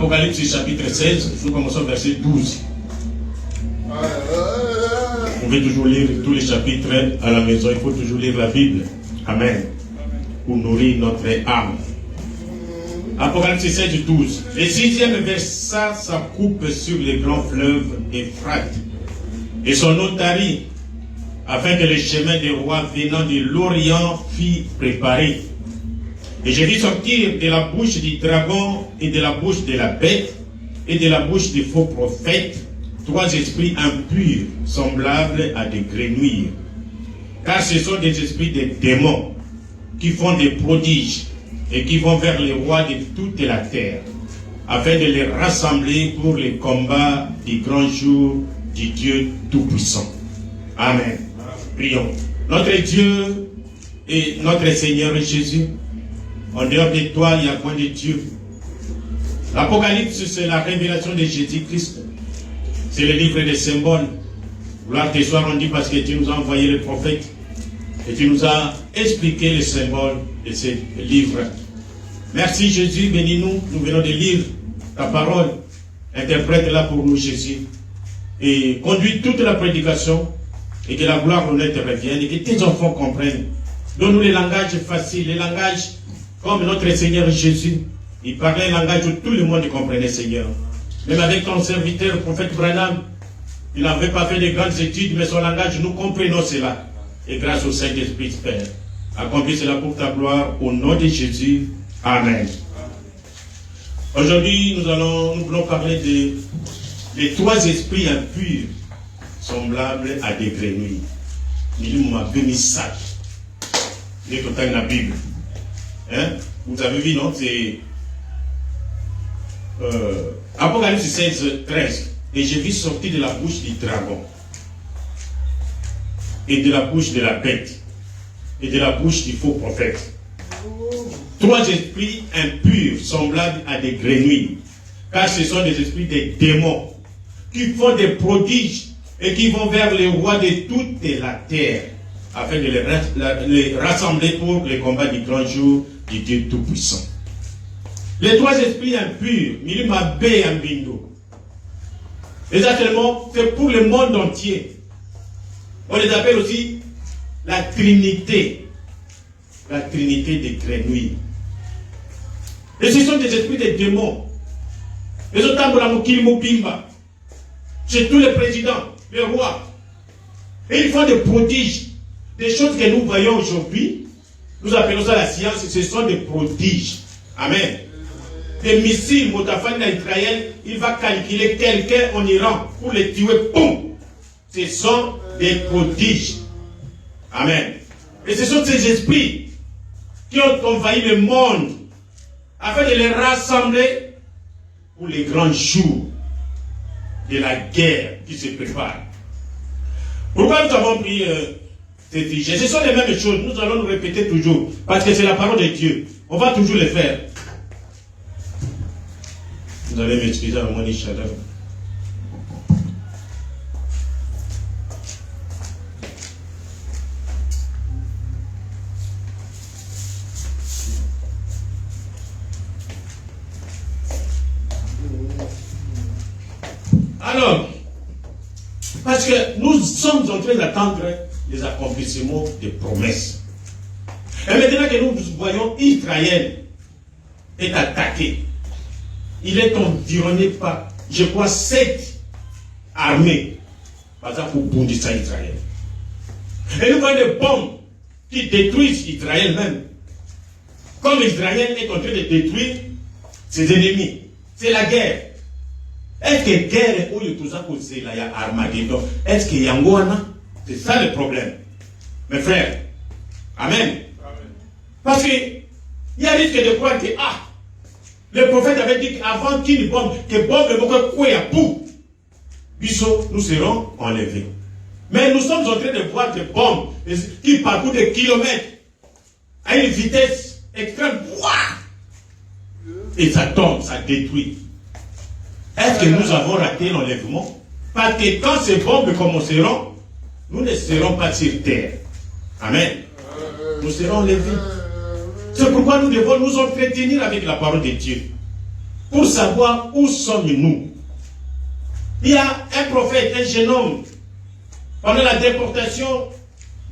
Apocalypse chapitre 16, nous commençons verset 12. Vous pouvez toujours lire tous les chapitres à la maison, il faut toujours lire la Bible. Amen. Pour nourrir notre âme. Apocalypse 16, 12. Le 6e versa sa coupe sur les grands fleuves Euphrate et son eau tarit, afin que le chemin des rois venant de l'Orient fût préparé. Et je vis sortir de la bouche du dragon et de la bouche de la bête et de la bouche des faux prophètes 3 esprits impurs semblables à des grenouilles. Car ce sont des esprits de démons qui font des prodiges et qui vont vers les rois de toute la terre, afin de les rassembler pour les combats du grand jour du Dieu Tout-Puissant. Amen. Prions. Notre Dieu et notre Seigneur Jésus, en dehors de toi, il n'y a point de Dieu. L'Apocalypse, c'est la révélation de Jésus-Christ. C'est le livre des symboles. Gloire te soit rendue parce que tu nous as envoyé le prophète et tu nous as expliqué les symboles de ce livre. Merci Jésus, bénis-nous. Nous venons de lire ta parole. Interprète-la pour nous, Jésus. Et conduis toute la prédication et que la gloire honnête te revienne et que tes enfants comprennent. Donne-nous les langages faciles, les langages comme notre Seigneur Jésus. Il parlait un langage où tout le monde comprenait, Seigneur. Même avec ton serviteur, le prophète Branham, il n'avait pas fait de grandes études, mais son langage, nous comprenons cela. Et grâce au Saint-Esprit, Père, accomplis cela pour ta gloire, au nom de Jésus. Amen. Aujourd'hui, nous voulons parler des 3 esprits impurs, semblables à des grenouilles. Nous m'a béni ça. C'est tout dans la Bible. Hein? Vous avez vu, non? C'est Apocalypse 16, 13. Et j'ai vu sortir de la bouche du dragon, et de la bouche de la bête, et de la bouche du faux prophète 3 esprits impurs, semblables à des grenouilles. Car ce sont des esprits des démons, qui font des prodiges, et qui vont vers les rois de toute la terre, afin de les rassembler pour les combats du grand jour du Dieu Tout-Puissant. Les 3 esprits impurs, Milima B et Ambindo, exactement, c'est pour le monde entier. On les appelle aussi la Trinité. La Trinité des grenouilles. Et ce sont des esprits de démons. Les autres la Mokili Mobimba. Chez tous les présidents, les rois. Et ils font des prodiges. Des choses que nous voyons aujourd'hui. Nous appelons ça la science. Ce sont des prodiges. Amen. Des missiles, Motafani à Israël, il va calculer quelqu'un en Iran pour les tuer. Boum! Ce sont des prodiges. Amen. Et ce sont ces esprits qui ont envahi le monde afin de les rassembler pour les grands jours de la guerre qui se prépare. Pourquoi nous avons pris cette sujet? Ce sont les mêmes choses. Nous allons nous répéter toujours parce que c'est la parole de Dieu. On va toujours les faire. Vous allez m'excuser à moi, Nishadam. Alors, parce que nous sommes en train d'attendre les accomplissements des promesses. Et maintenant que nous voyons Israël est attaqué, il est environné par, je crois, 7 armées, par exemple, pour bondir ça Israël. Et nous voyons des bombes qui détruisent Israël même. Comme Israël est en train de détruire ses ennemis. C'est la guerre. Est-ce que guerre où tout ça c'est là, il y a Armageddon? Est-ce qu'il y a Ngouana? C'est ça le problème. Mes frères. Amen. Parce qu'il y a risque de croire que, le prophète avait dit qu'avant qu'il bombe, que bombe le moque quoi à bout, nous serons enlevés. Mais nous sommes en train de voir des bombes qui parcourent des kilomètres à une vitesse extrême. Et ça tombe, ça détruit. Est-ce que nous avons raté l'enlèvement? Parce que quand ces bombes commenceront, nous ne serons pas sur terre. Amen. Nous serons enlevés. C'est pourquoi nous devons nous entretenir avec la parole de Dieu. pour savoir où sommes-nous. Il y a un prophète, un jeune homme, pendant la déportation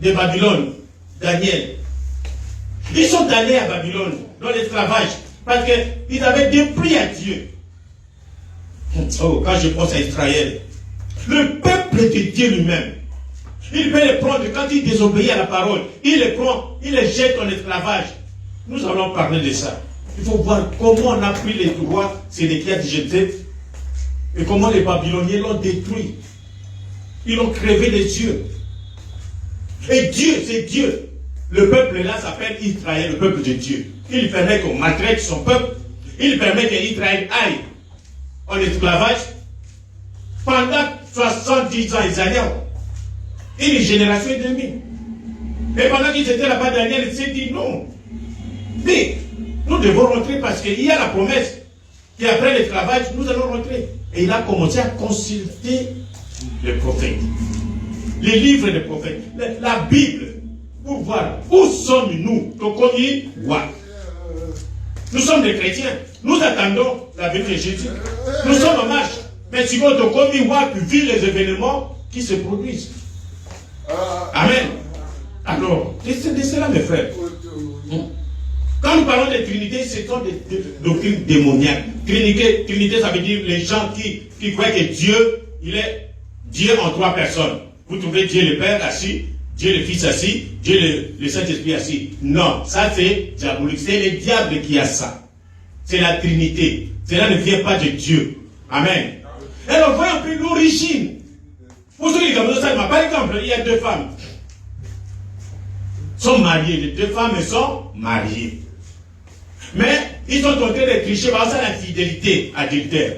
de Babylone, Daniel. Ils sont allés à Babylone, dans l'esclavage, parce qu'ils avaient dépris à Dieu. Oh, quand je pense à Israël, le peuple de Dieu lui-même, il peut les prendre quand il désobéit à la parole. Il les prend, il les jette en esclavage. Nous allons parler de ça. Il faut voir comment on a pris les droits, c'est les qui a jeté, et comment les Babyloniens l'ont détruit. Ils l'ont crevé les yeux. Et Dieu, c'est Dieu. Le peuple là s'appelle Israël, le peuple de Dieu. Il permet qu'on maltraite son peuple. Il permet qu'Israël aille en esclavage. Pendant 70 ans, ils allaient une génération et demie. Et pendant qu'ils étaient là-bas, Daniel s'est dit non. Mais nous devons rentrer parce qu'il y a la promesse qu'après l'esclavage, nous allons rentrer. Et il a commencé à consulter les prophètes, les livres des prophètes, la Bible, pour voir où sommes-nous. Nous sommes des chrétiens. Nous attendons la venue de Jésus. Nous sommes en marche. Mais si vous vu les événements qui se produisent. Amen. Alors, c'est cela, mes frères. Quand nous parlons de Trinité, ce sont des doctrines démoniaques. Trinité, ça veut dire les gens qui croient que Dieu, il est Dieu en trois personnes. Vous trouvez Dieu le Père assis, Dieu le Fils assis, Dieu le Saint-Esprit assis. Non, ça c'est diabolique. C'est le diable qui a ça. C'est la Trinité. Cela ne vient pas de Dieu. Amen. Alors, voyons un peu l'origine. Pour ceux qui connaissent ça, par exemple, il y a deux femmes. Sont mariées. Les deux femmes sont mariées. Mais ils sont en train de tricher par ça l'infidélité adultère.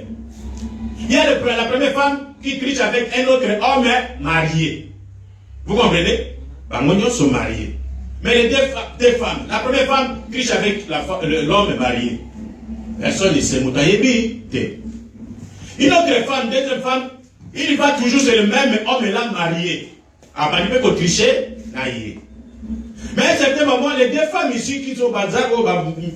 Il y a la première femme qui triche avec un autre homme marié. Vous comprenez? Ils sont mariés. Mais les deux femmes, la première femme triche avec l'homme marié. Personne ne sait. Une autre femme, deuxième femme, il va toujours sur le même homme là marié. Il peut tricher. Mais à un certain moment, les deux femmes ici qui sont bazar, vous comprenez?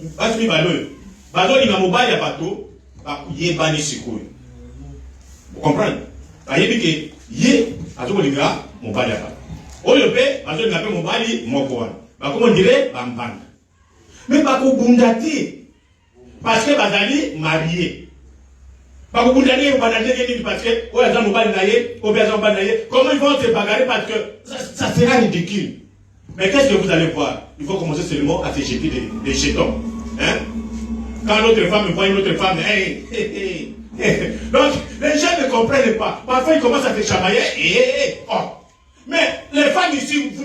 Mais parce que bazali marié. Comment ils vont se bagarrer parce que ça sera ridicule. Mais qu'est-ce que vous allez voir? Il faut commencer seulement à se jeter des jetons. Hein? Quand l'autre femme voit une autre femme, hey. Donc, les gens ne comprennent pas. Parfois, ils commencent à se chamailler. Oh. Mais les femmes ici, vous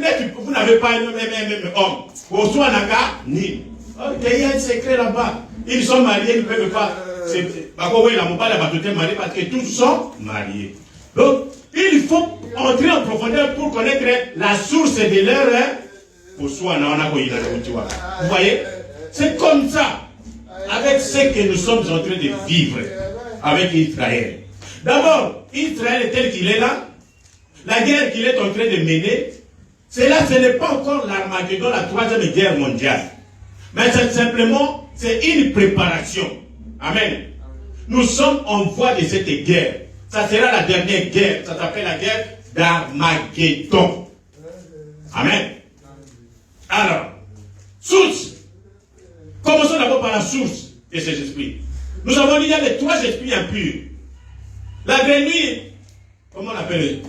n'avez pas un même homme. Au soit naka, ni. Il y a un secret là-bas. Ils sont mariés, ils ne peuvent pas. Parce que tous sont mariés. Donc, il faut entrer en profondeur pour connaître la source de leur. Vous voyez? C'est comme ça. Avec ce que nous sommes en train de vivre. Avec Israël. D'abord, Israël tel qu'il est là. La guerre qu'il est en train de mener. Ce n'est pas encore l'Armageddon, la troisième guerre mondiale. Mais c'est simplement, c'est une préparation. Amen. Nous sommes en voie de cette guerre. Ça sera la dernière guerre. Ça s'appelle la guerre d'Armageddon. Amen. Alors, source. Commençons d'abord par la source de ces esprits. Nous avons dit qu'il y a les trois esprits impurs. La grenouille, comment on appelle?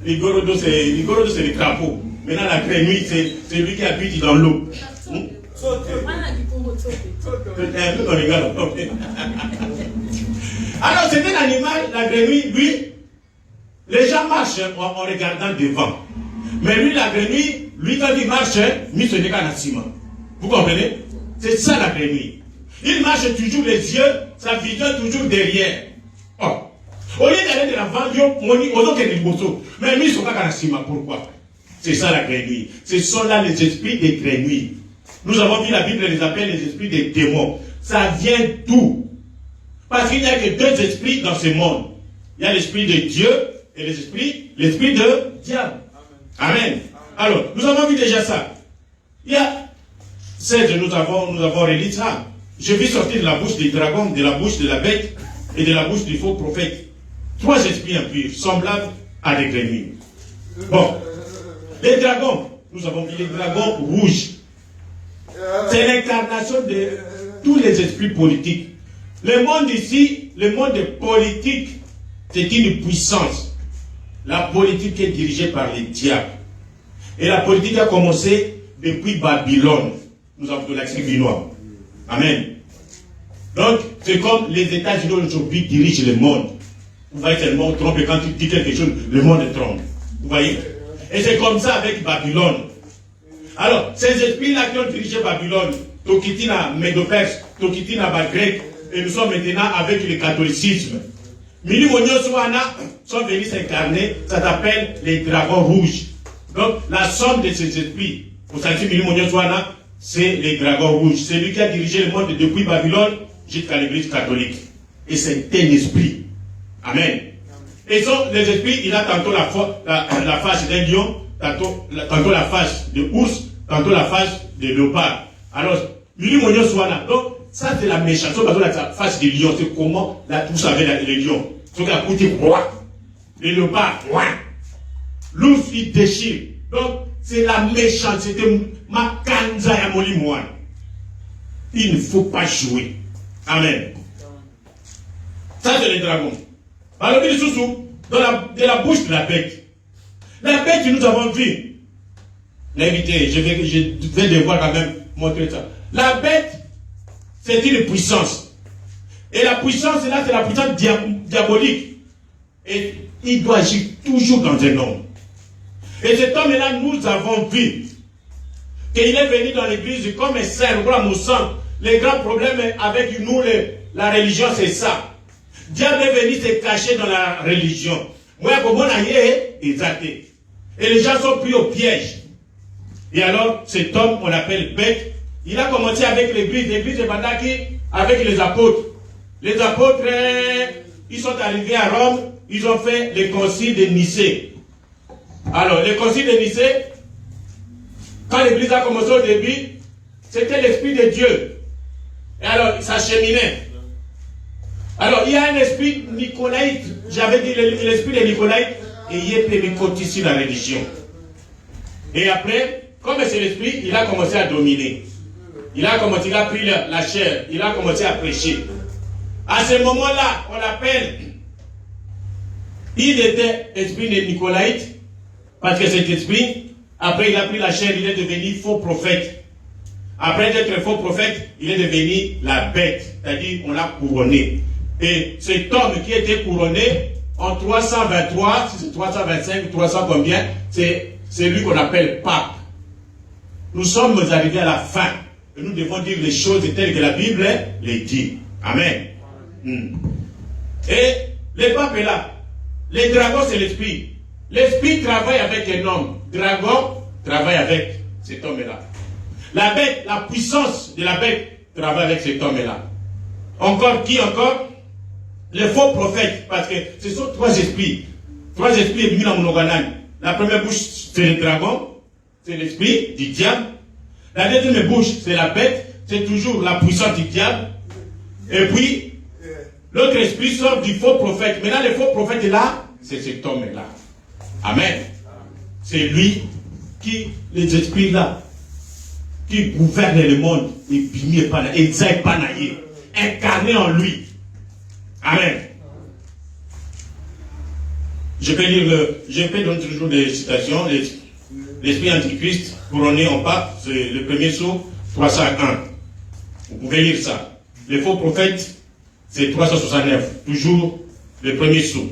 L'igorodo, c'est le crapaud. Maintenant, la grenouille, c'est lui qui habite dans l'eau. Alors, c'est un animal, la grenouille, lui, les gens marchent en regardant devant. Mais lui, la grenouille, lui, quand il marche, il se décale en ciment. Vous comprenez? C'est ça la grenouille. Il marche toujours les yeux, sa vision toujours derrière. Oh. Au lieu d'aller de l'avant, mais lui, ils ne sont pas en ciment. Pourquoi? C'est ça la grenouille. Ce sont là les esprits des grenouilles. Nous avons vu la Bible les appelle les esprits des démons. Ça vient d'où? Parce qu'il n'y a que deux esprits dans ce monde. Il y a l'esprit de Dieu et l'esprit de diable. Amen. Alors, nous avons vu déjà ça. Il y a 16, nous avons relis ça. Je vais sortir de la bouche des dragons, de la bouche de la bête et de la bouche du faux prophète 3 esprits impurs, semblables à des grenouilles. Bon, les dragons, nous avons vu les dragons rouges. C'est l'incarnation de tous les esprits politiques. Le monde ici, le monde politique, c'est une puissance. La politique est dirigée par les diables. Et la politique a commencé depuis Babylone. Nous avons de l'accès binois. Amen. Donc, c'est comme les États-Unis aujourd'hui dirigent le monde. Vous voyez, c'est le monde trompe et quand tu dis quelque chose, le monde trompe. Vous voyez? Et c'est comme ça avec Babylone. Alors, ces esprits-là qui ont dirigé Babylone, Tokitina, Médo-Perse, Tokitina, Grec, et nous sommes maintenant avec le catholicisme. Milimonio Soana sont venus s'incarner, ça s'appelle les dragons rouges. Donc, la somme de ces esprits, pour ça, Milimonio Soana, c'est les dragons rouges. C'est lui qui a dirigé le monde depuis Babylone jusqu'à l'église catholique. Et c'est un esprit. Amen. Et les esprits, il a tantôt la face d'un lion, tantôt la face de ours, tantôt la face de léopard. Alors, Milimonio Soana. Donc, ça c'est la méchanceté, la face du lion, c'est comment la touche avec le lion. C'est la côté roi. Le léopard, roi. L'ours, il déchire. Donc, c'est la méchanceté. Ma kanza ya molimouane. Il ne faut pas jouer. Amen. Ça c'est les dragons. Alors, il est sous de la bouche de la bête. La bête que nous avons vue. L'invité, je vais devoir quand même montrer ça. La bête, c'est une puissance. Et la puissance, là, c'est la puissance diabolique. Et il doit agir toujours dans un homme. Et cet homme-là, nous avons vu qu'il est venu dans l'église comme un saint, comme un sang. Le grand problème avec nous, la religion, c'est ça. Diable est venu se cacher dans la religion. Moi, comme on a exalté. Et les gens sont pris au piège. Et alors, cet homme, on l'appelle bête. Il a commencé avec l'église. L'église est Bandaki avec les apôtres. Les apôtres, ils sont arrivés à Rome. Ils ont fait le concile de Nicée. Alors, le concile de Nicée, quand l'église a commencé au début, c'était l'esprit de Dieu. Et alors, ça cheminait. Alors, il y a un esprit nicolaïte. J'avais dit l'esprit de Nicolaïte. Et il est pémicote ici la religion. Et après, comme c'est l'esprit, il a commencé à dominer. Il a pris la chair. Il a commencé à prêcher. À ce moment-là, on l'appelle. Il était esprit de Nicolaïte. Parce que cet esprit, après il a pris la chair, il est devenu faux prophète. Après d'être faux prophète, il est devenu la bête. C'est-à-dire, on l'a couronné. Et cet homme qui était couronné, en 323, si c'est 325, 300 combien, c'est lui qu'on appelle pape. Nous sommes arrivés à la fin. Et nous devons dire les choses telles que la Bible les dit. Amen. Et le pape est là. Les dragons, c'est l'esprit. L'esprit travaille avec un homme. Dragon travaille avec cet homme-là. La bête, la puissance de la bête travaille avec cet homme-là. Encore, qui encore? Les faux prophètes, parce que ce sont 3 esprits. 3 esprits venus dans mon organan. La première bouche, c'est le dragon, c'est l'esprit du diable. La deuxième bouche, c'est la bête, c'est toujours la puissance du diable. Et puis, l'autre esprit sort du faux prophète. Maintenant, le faux prophète est là, c'est cet homme-là. Amen. C'est lui qui, les esprits-là, qui gouverne le monde, et bimé pana, et zaï panaïe, incarné en lui. Amen. Je peux donner toujours des citations. L'esprit antichrist couronné en pape, c'est le premier sceau, 301. Vous pouvez lire ça. Les faux prophètes, c'est 369. Toujours le premier sceau.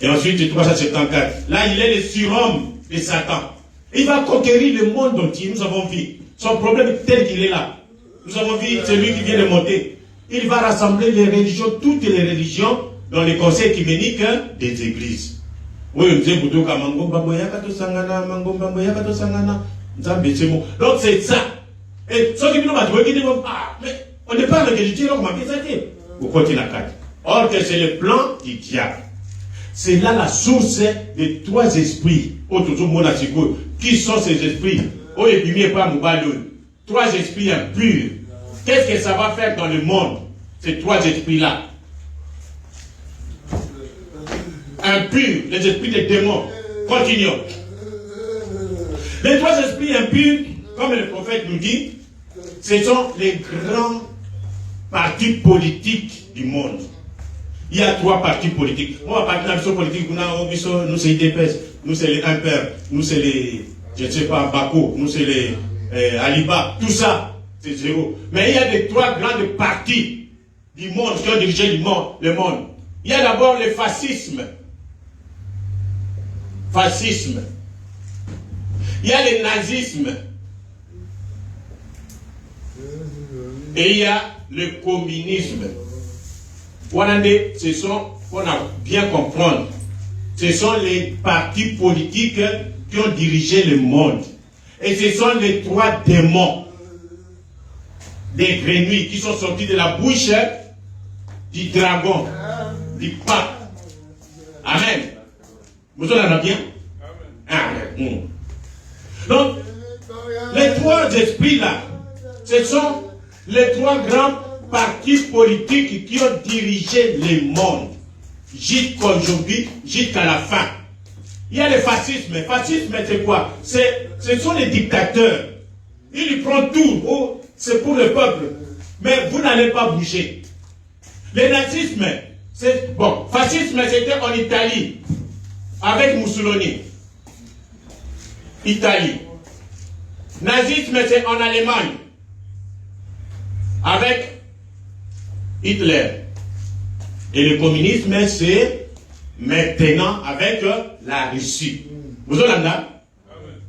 Et ensuite, c'est 374. Là, il est le surhomme de Satan. Il va conquérir le monde entier. Nous avons vu. Son problème est tel qu'il est là. Nous avons vu celui qui vient de monter. Il va rassembler les religions, toutes les religions, dans les conseils écuméniques des églises. Oui, donc c'est ça. Et ceux qui nous disent, mais on n'est pas avec les Dieu, on m'a dit ça. Or que c'est le plan du diable. C'est là la source des trois esprits. Qui sont ces esprits? Trois esprits impurs. Qu'est-ce que ça va faire dans le monde, ces trois esprits-là? Impurs, les esprits des démons. Continuons. Les trois esprits impurs, comme le prophète nous dit, ce sont les grands partis politiques du monde. Il y a trois partis politiques. Moi, parti de la politique, nous c'est IDPS, nous c'est les Impères, nous c'est les, je ne sais pas, Bako, nous c'est les Aliba, tout ça, c'est zéro. Mais il y a des trois grandes partis du monde qui ont dirigé le monde. Il y a d'abord le fascisme. Fascisme. Il y a le nazisme. Et il y a le communisme. Ce sont, on a bien comprendre, ce sont les partis politiques qui ont dirigé le monde. Et ce sont les trois démons des grenouilles qui sont sortis de la bouche du dragon, du pape. Amen. Vous en avez bien? Amen. Donc, les trois esprits-là, ce sont les trois grands partis politiques qui ont dirigé le monde jusqu'aujourd'hui, jusqu'à la fin. Il y a le fascisme. Le fascisme, c'est quoi? Ce sont les dictateurs. Ils prennent tout. Oh, c'est pour le peuple. Mais vous n'allez pas bouger. Le nazisme, c'est bon. Fascisme, c'était en Italie, avec Mussolini. Italie. Nazisme, c'est en Allemagne, avec Hitler. Et le communisme, c'est maintenant avec la Russie. Vous avez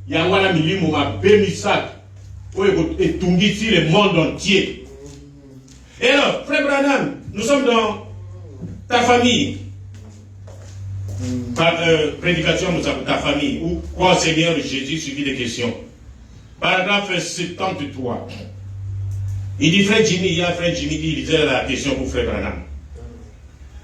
il y a un milieu qui a bémissac, et tout ici le monde entier. Et alors, frère Branham, nous sommes dans ta famille. Prédication de ta famille, ou quoi Seigneur Jésus suivi des questions. Paragraphe 73. Il dit, frère Jimmy, il y a frère Jimmy qui lisait la question pour frère Branham.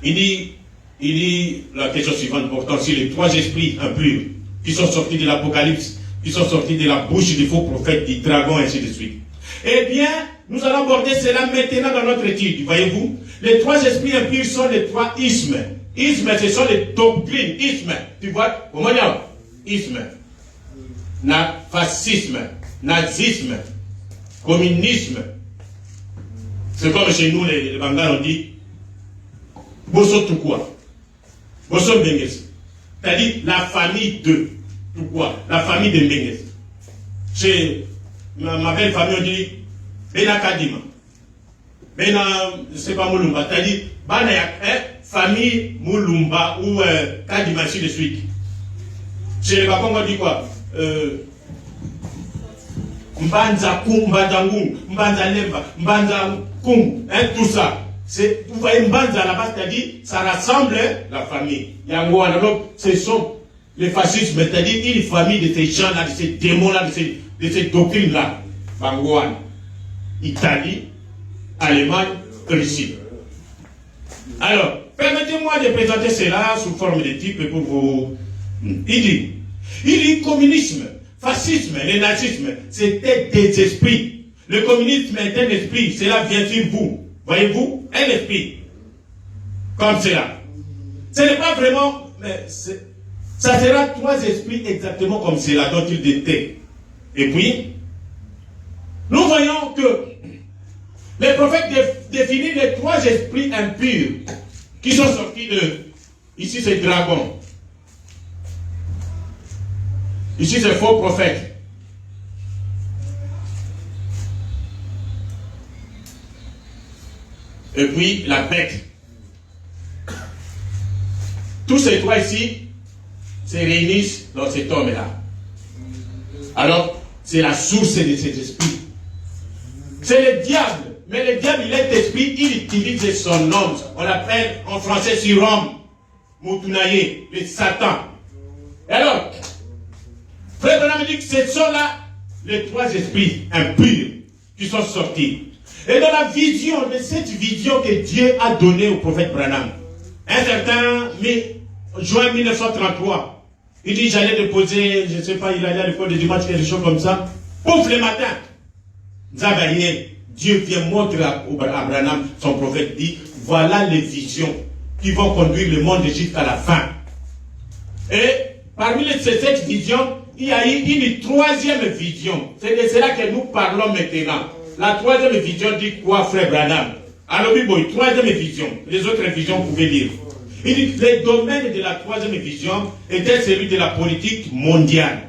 Il dit la question suivante portant sur les trois esprits impurs qui sont sortis de l'Apocalypse, qui sont sortis de la bouche des faux prophètes, du dragon, et ainsi de suite. Eh bien, nous allons aborder cela maintenant dans notre étude. Voyez-vous, les trois esprits impurs sont les trois ismes. Ismes, ce sont les doctrines. Ismes, tu vois, comment dire? Isme, fascisme, nazisme, communisme. C'est comme chez nous, les Bangars, on dit Bosso tout quoi? Bosso Menges. C'est-à-dire la famille de tout quoi? La famille de Menges. Chez ma belle famille, on dit Bena Kadima. Bena, je ne sais pas, Moulumba. C'est-à-dire, famille Moulumba ou Kadima, ainsi de suite. Chez les Bakong, on dit quoi? Mbanza Kum, Mbanza Ngung, Mbanza Lemba, Mbanza Kum, tout ça. Vous voyez Mbanza là-bas, c'est-à-dire, ça rassemble la famille. Yangoana, donc, ce sont les fascismes, c'est-à-dire une famille de ces gens-là, de ces démons-là, de ces doctrines-là. Bangoana, Italie, Allemagne, Russie. Alors, permettez-moi de présenter cela sous forme de type pour vous. Il dit communisme, fascisme, le nazisme, c'était des esprits. Le communisme est un esprit, cela vient sur vous. Voyez-vous, un esprit. Comme cela. Ce n'est pas vraiment, mais ça sera trois esprits exactement comme cela dont il était. Et puis, nous voyons que les prophètes définissent les trois esprits impurs qui sont sortis de, ici c'est dragon. Ici c'est faux prophète. Et puis la bête. Tous ces trois ici se réunissent dans cet homme-là. Alors, c'est la source de cet esprit. C'est le diable. Mais le diable, il est esprit, il utilise son nom. On l'appelle en français surhomme, Moutunaye, le Satan. Et alors, Frère Branham dit que ce sont là les trois esprits impurs qui sont sortis. Et dans la vision, de cette vision que Dieu a donnée au prophète Branham, un certain juin 1933. Il dit, j'allais déposer, je ne sais pas, il allait à l'école de dimanche, quelque chose comme ça. Pouf, le matin. Dieu vient montrer à Abraham, son prophète, dit, voilà les visions qui vont conduire le monde jusqu'à la fin. Et parmi ces 7 visions, il y a eu une troisième vision. C'est de cela que nous parlons maintenant. La troisième vision dit quoi, frère Branham? Alors, troisième vision. Les autres visions, vous pouvez lire. Il dit que le domaine de la troisième vision était celui de la politique mondiale.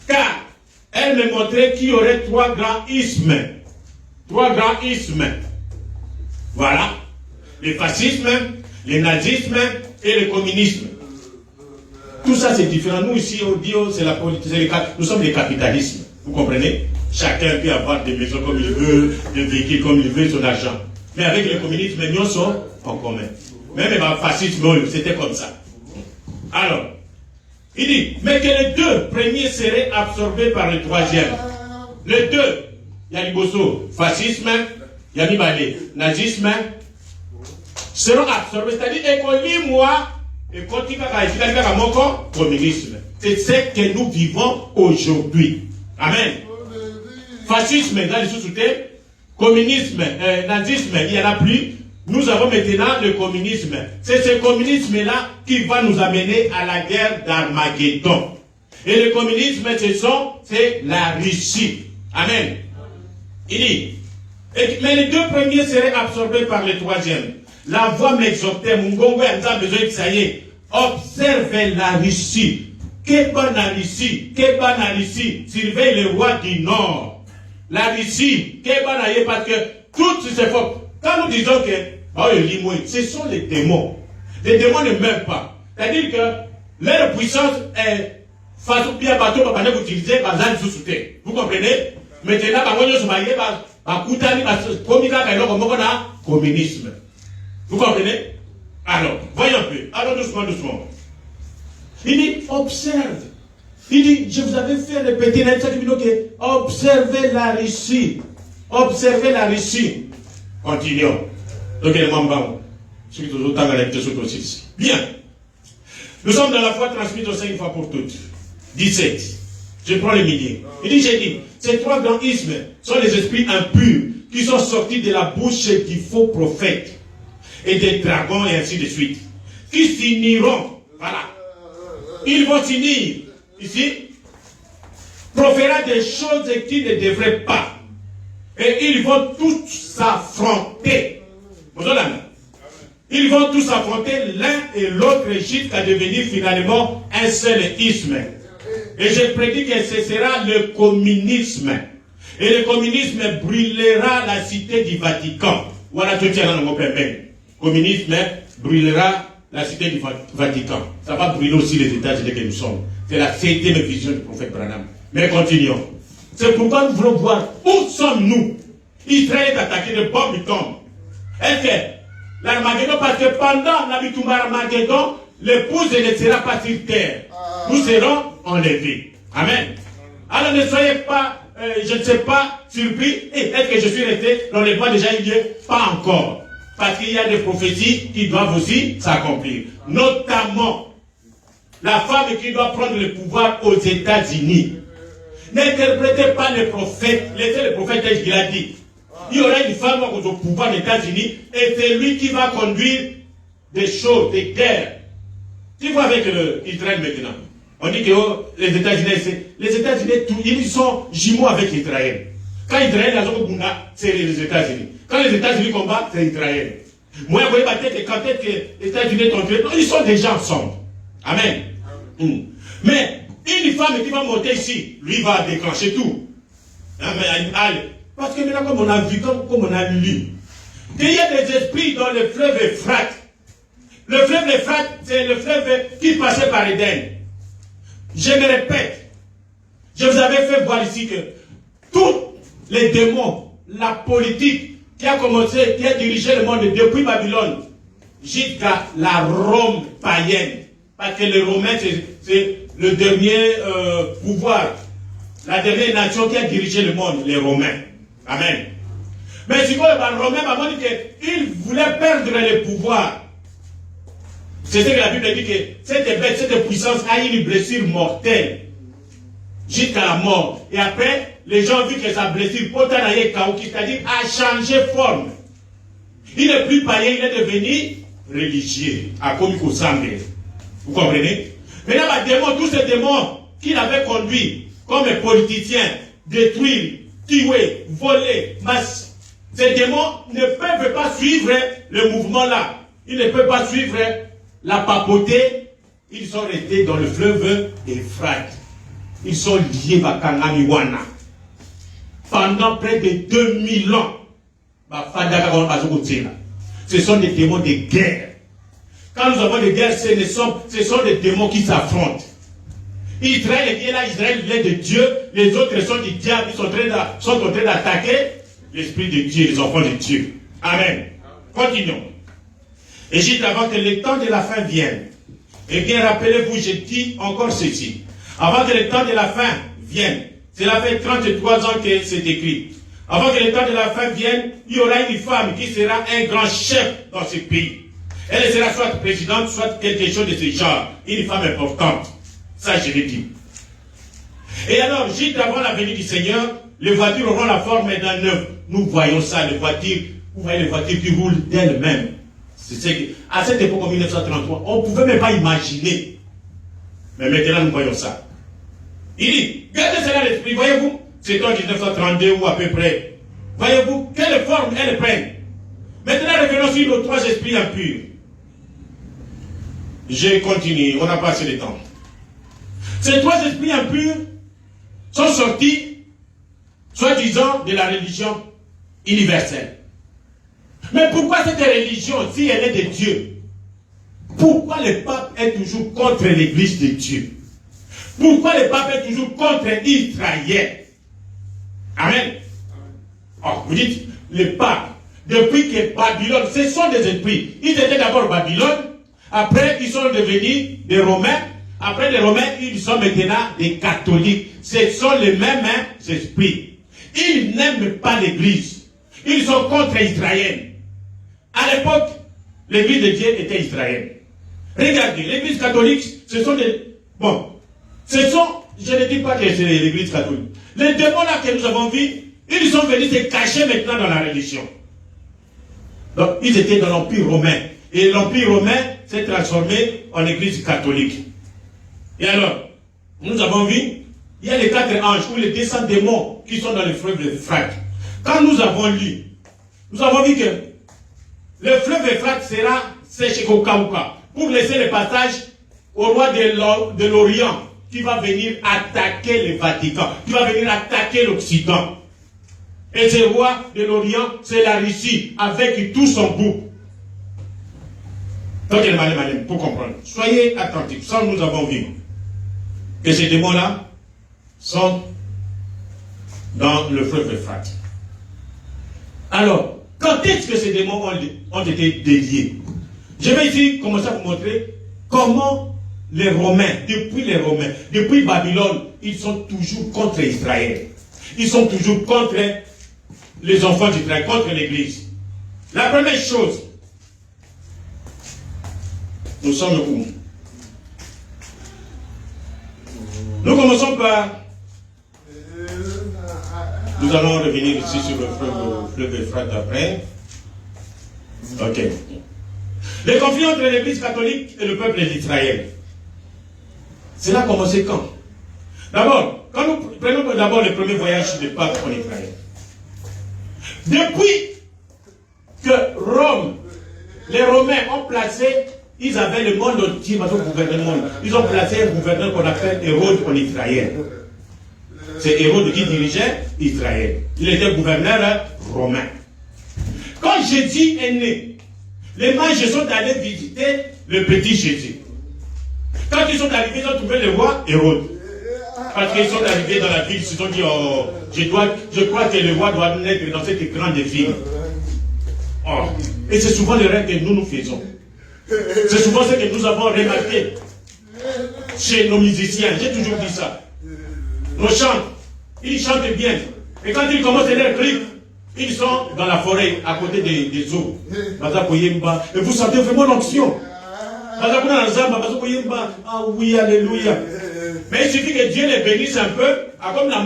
Car elle me montrait qu'il y aurait 3 grands ismes. 3 grands ismes. Voilà. Le fascisme, le nazisme et le communisme. Tout ça c'est différent. Nous ici, on dit, c'est la politique, nous sommes des capitalismes. Vous comprenez? Chacun peut avoir des maisons comme il veut, des véhicules comme il veut, son argent. Mais avec le communisme, nous sommes en commun. Même le fascisme, c'était comme ça. Alors, il dit, mais que les 2 premiers seraient absorbés par le troisième. Les 2, il y a l'Ibosso, fascisme, il y a l'Ibale, nazisme, seront absorbés. C'est-à-dire, école moi, et continue à mon communisme. C'est ce que nous vivons aujourd'hui. Amen. Fascisme, dans les sous-soutés, communisme, nazisme, il n'y en a plus. Nous avons maintenant le communisme. C'est ce communisme-là qui va nous amener à la guerre d'Armageddon. Et le communisme, c'est la Russie. Amen. Il dit, mais les 2 premiers seraient absorbés par le troisième. La voix m'exhortait, mon gongo a besoin de ça y est. Observe la Russie. Que bonne la Russie, que bonne la Russie. Surveille le roi du Nord. La Russie, que bonne la parce que toutes ces fois, quand nous disons que ce sont les démons. Les démons ne meurent pas. C'est-à-dire que leur puissance est face au bien bateau pour vous utiliser par exemple sous-souté. Vous comprenez? Maintenant, communisme. Vous comprenez? Alors, voyons un peu. Alors, doucement, doucement. Il dit, observe. Il dit, je vous avais fait répéter dans cette vidéo que observez la Russie. Observez la Russie. Continuons. Donc, les membres, bien. Nous sommes dans la foi transmise au 5 fois pour toutes. 17. Je prends les milliers. Il dit, j'ai dit, ces 3 grands ismes sont les esprits impurs qui sont sortis de la bouche des faux prophètes et des dragons et ainsi de suite. Qui s'uniront. Voilà. Ils vont s'unir. Ici. Proférer des choses qu'ils ne devraient pas. Et ils vont tous s'affronter. Ils vont tous s'affronter l'un et l'autre jusqu'à devenir finalement un seul isme. Et je prédis que ce sera le communisme. Et le communisme brûlera la cité du Vatican. Voilà tout ça dans mon père. Communisme brûlera la cité du Vatican. Ça va brûler aussi les États-Unis que nous sommes. C'est la 7e vision du prophète Branham. Mais continuons. C'est pourquoi nous voulons voir où sommes-nous. Israël est attaqué de bombes et tombes. Est-ce que l'Armageddon, parce que pendant l'Armageddon, l'épouse ne sera pas sur terre. Nous serons enlevés. Amen. Alors ne soyez pas, je ne sais pas, surpris. Est-ce que je suis resté dans les mois déjà il y a pas encore. Parce qu'il y a des prophéties qui doivent aussi s'accomplir. Notamment, la femme qui doit prendre le pouvoir aux États-Unis. N'interprétez pas les prophètes. Laissez le prophète ce qu'il a dit. Il y aura une femme au pouvoir des États-Unis et c'est lui qui va conduire des choses, des guerres. Tu vois avec Israël maintenant. On dit que les États-Unis, ils sont jumeaux avec Israël. Quand Israël a son c'est les États-Unis. Quand les États-Unis combattent, c'est Israël. Moi, vous voyez que quand les États-Unis sont tués, ils sont déjà ensemble. Amen. Mais une femme qui va monter ici, lui va déclencher tout. Parce que maintenant, comme on a vu, comme on a lu, qu'il y a des esprits dans le fleuve Euphrate. Le fleuve Euphrate, c'est le fleuve qui passait par Éden. Je me répète, je vous avais fait voir ici que tous les démons, la politique qui a commencé, qui a dirigé le monde depuis Babylone jusqu'à la Rome païenne. Parce que les Romains, c'est le dernier pouvoir, la dernière nation qui a dirigé le monde, les Romains. Amen. Mais si vous voulez, les Romains m'ont dit qu'ils voulaient perdre le pouvoir. C'est ce que la Bible dit que cette bête, cette puissance a une blessure mortelle jusqu'à la mort. Et après, les gens ont vu que sa blessure, c'est-à-dire a changé forme. Il n'est plus païen, il est devenu religieux. À comme il semble. Vous comprenez? Maintenant, les démons, tous ces démons qu'il avait conduits comme politiciens, détruire, tuer, voler, ces démons ne peuvent pas suivre le mouvement là. Ils ne peuvent pas suivre la papauté. Ils sont restés dans le fleuve Euphrate. Ils sont liés à Kangamiwana. Pendant près de 2000 ans. Ce sont des démons de guerre. Quand nous avons des guerres, ce sont des démons qui s'affrontent. Israël est là, Israël il est de Dieu, les autres sont du diable, ils sont en train d'attaquer l'Esprit de Dieu, les enfants de Dieu. Amen. Continuons. Égypte, avant que le temps de la fin vienne, eh bien rappelez-vous, je dis encore ceci. Avant que le temps de la fin vienne, cela fait 33 ans que c'est écrit. Avant que le temps de la fin vienne, il y aura une femme qui sera un grand chef dans ce pays. Elle sera soit présidente, soit quelque chose de ce genre. Une femme importante. Ça, je l'ai dit. Et alors, juste avant la venue du Seigneur, les voitures auront la forme d'un œuf. Nous voyons ça, les voitures, vous voyez les voitures qui roulent d'elles-mêmes. À cette époque, en 1933, on ne pouvait même pas imaginer. Mais maintenant, nous voyons ça. Il dit, gardez cela à l'esprit, voyez-vous, c'est en 1932 ou à peu près. Voyez-vous, quelle forme elles prennent. Maintenant, revenons sur nos 3 esprits impurs. Je continue, on n'a pas assez de temps. Ces 3 esprits impurs sont sortis, soi-disant, de la religion universelle. Mais pourquoi cette religion, si elle est de Dieu, pourquoi le pape est toujours contre l'église de Dieu? Pourquoi le pape est toujours contre Israël? Amen. Oh, vous dites, le pape, depuis que Babylone, ce sont des esprits. Ils étaient d'abord Babylone, après ils sont devenus des Romains, après les Romains, ils sont maintenant des catholiques. Ce sont les mêmes esprits. Ils n'aiment pas l'église. Ils sont contre Israël. À l'époque, l'église de Dieu était Israël. Regardez, l'église catholique, ce sont des... Bon, ce sont... Je ne dis pas que c'est l'église catholique. Les démons là que nous avons vus, ils sont venus se cacher maintenant dans la religion. Donc, ils étaient dans l'Empire romain. Et l'Empire romain s'est transformé en église catholique. Et alors, nous avons vu, il y a les 4 anges ou les 200 démons qui sont dans le fleuve Euphrate. Quand nous avons lu, nous avons vu que le fleuve Euphrate sera séché au Kauka pour laisser le passage au roi de l'Orient qui va venir attaquer le Vatican, qui va venir attaquer l'Occident. Et ce roi de l'Orient, c'est la Russie avec tout son goût. Donc, pour comprendre, soyez attentifs. Ça, nous avons vu que ces démons-là sont dans le fleuve Euphrate. Alors, quand est-ce que ces démons ont été déliés? Je vais ici commencer à vous montrer comment les Romains, depuis Babylone, ils sont toujours contre Israël. Ils sont toujours contre les enfants d'Israël, contre l'Église. La première chose, nous sommes où? Nous commençons par... Nous allons revenir ici sur le fleuve Euphrate après. Ok. Les conflits entre l'Église catholique et le peuple d'Israël. Cela a commencé quand? D'abord, quand nous prenons d'abord le premier voyage du pape en Israël. Depuis que Rome, les Romains ont placé, ils avaient le monde entier, ils ont placé un gouverneur qu'on appelle Hérode en Israël. C'est Hérode qui dirigeait Israël. Il était gouverneur romain. Quand Jésus est né, les mages sont allés visiter le petit Jésus. Quand ils sont arrivés, ils ont trouvé le roi Hérode. Parce qu'ils sont arrivés dans la ville, ils se sont dit, oh, je crois que le roi doit naître dans cette grande ville. Oh. Et c'est souvent l'erreur que nous faisons. C'est souvent ce que nous avons remarqué chez nos musiciens. J'ai toujours dit ça. Nos chants, ils chantent bien. Et quand ils commencent leur clip, ils sont dans la forêt, à côté des eaux. Et vous sentez vraiment l'onction. Ah oui, alléluia. Mais il suffit que Dieu les bénisse un peu. Comme là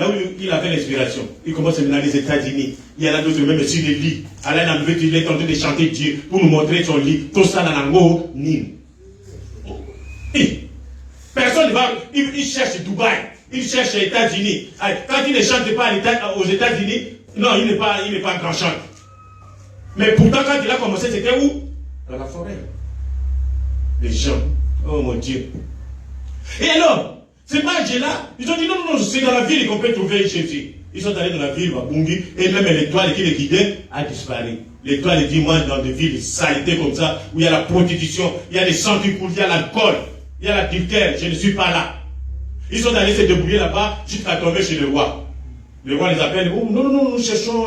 où il avait l'inspiration. Il commence à venir les États-Unis. Il y en a d'autres même sur les lits. Alain il est en train de chanter Dieu pour nous montrer son lit. Tout ça dans l'ango, ni. Personne ne va. Il cherche Dubaï. Il cherche les États-Unis. Quand il ne chante pas aux États-Unis, non, il n'est pas un grand chanteur. Mais pourtant, quand il a commencé, c'était où? Dans la forêt. Les gens, oh mon Dieu. Et alors, ces mages-là, ils ont dit non, c'est dans la ville qu'on peut trouver Jésus. Ils sont allés dans la ville, Wabungi, et même l'étoile qui les guidait a disparu. L'étoile dit, moi, dans des villes saletés comme ça, où il y a la prostitution, il y a les sangs qui coulent, il y a l'alcool, il y a l'adultère, je ne suis pas là. Ils sont allés se débrouiller là-bas jusqu'à tomber chez le roi. Le roi les appelle, oh non, nous cherchons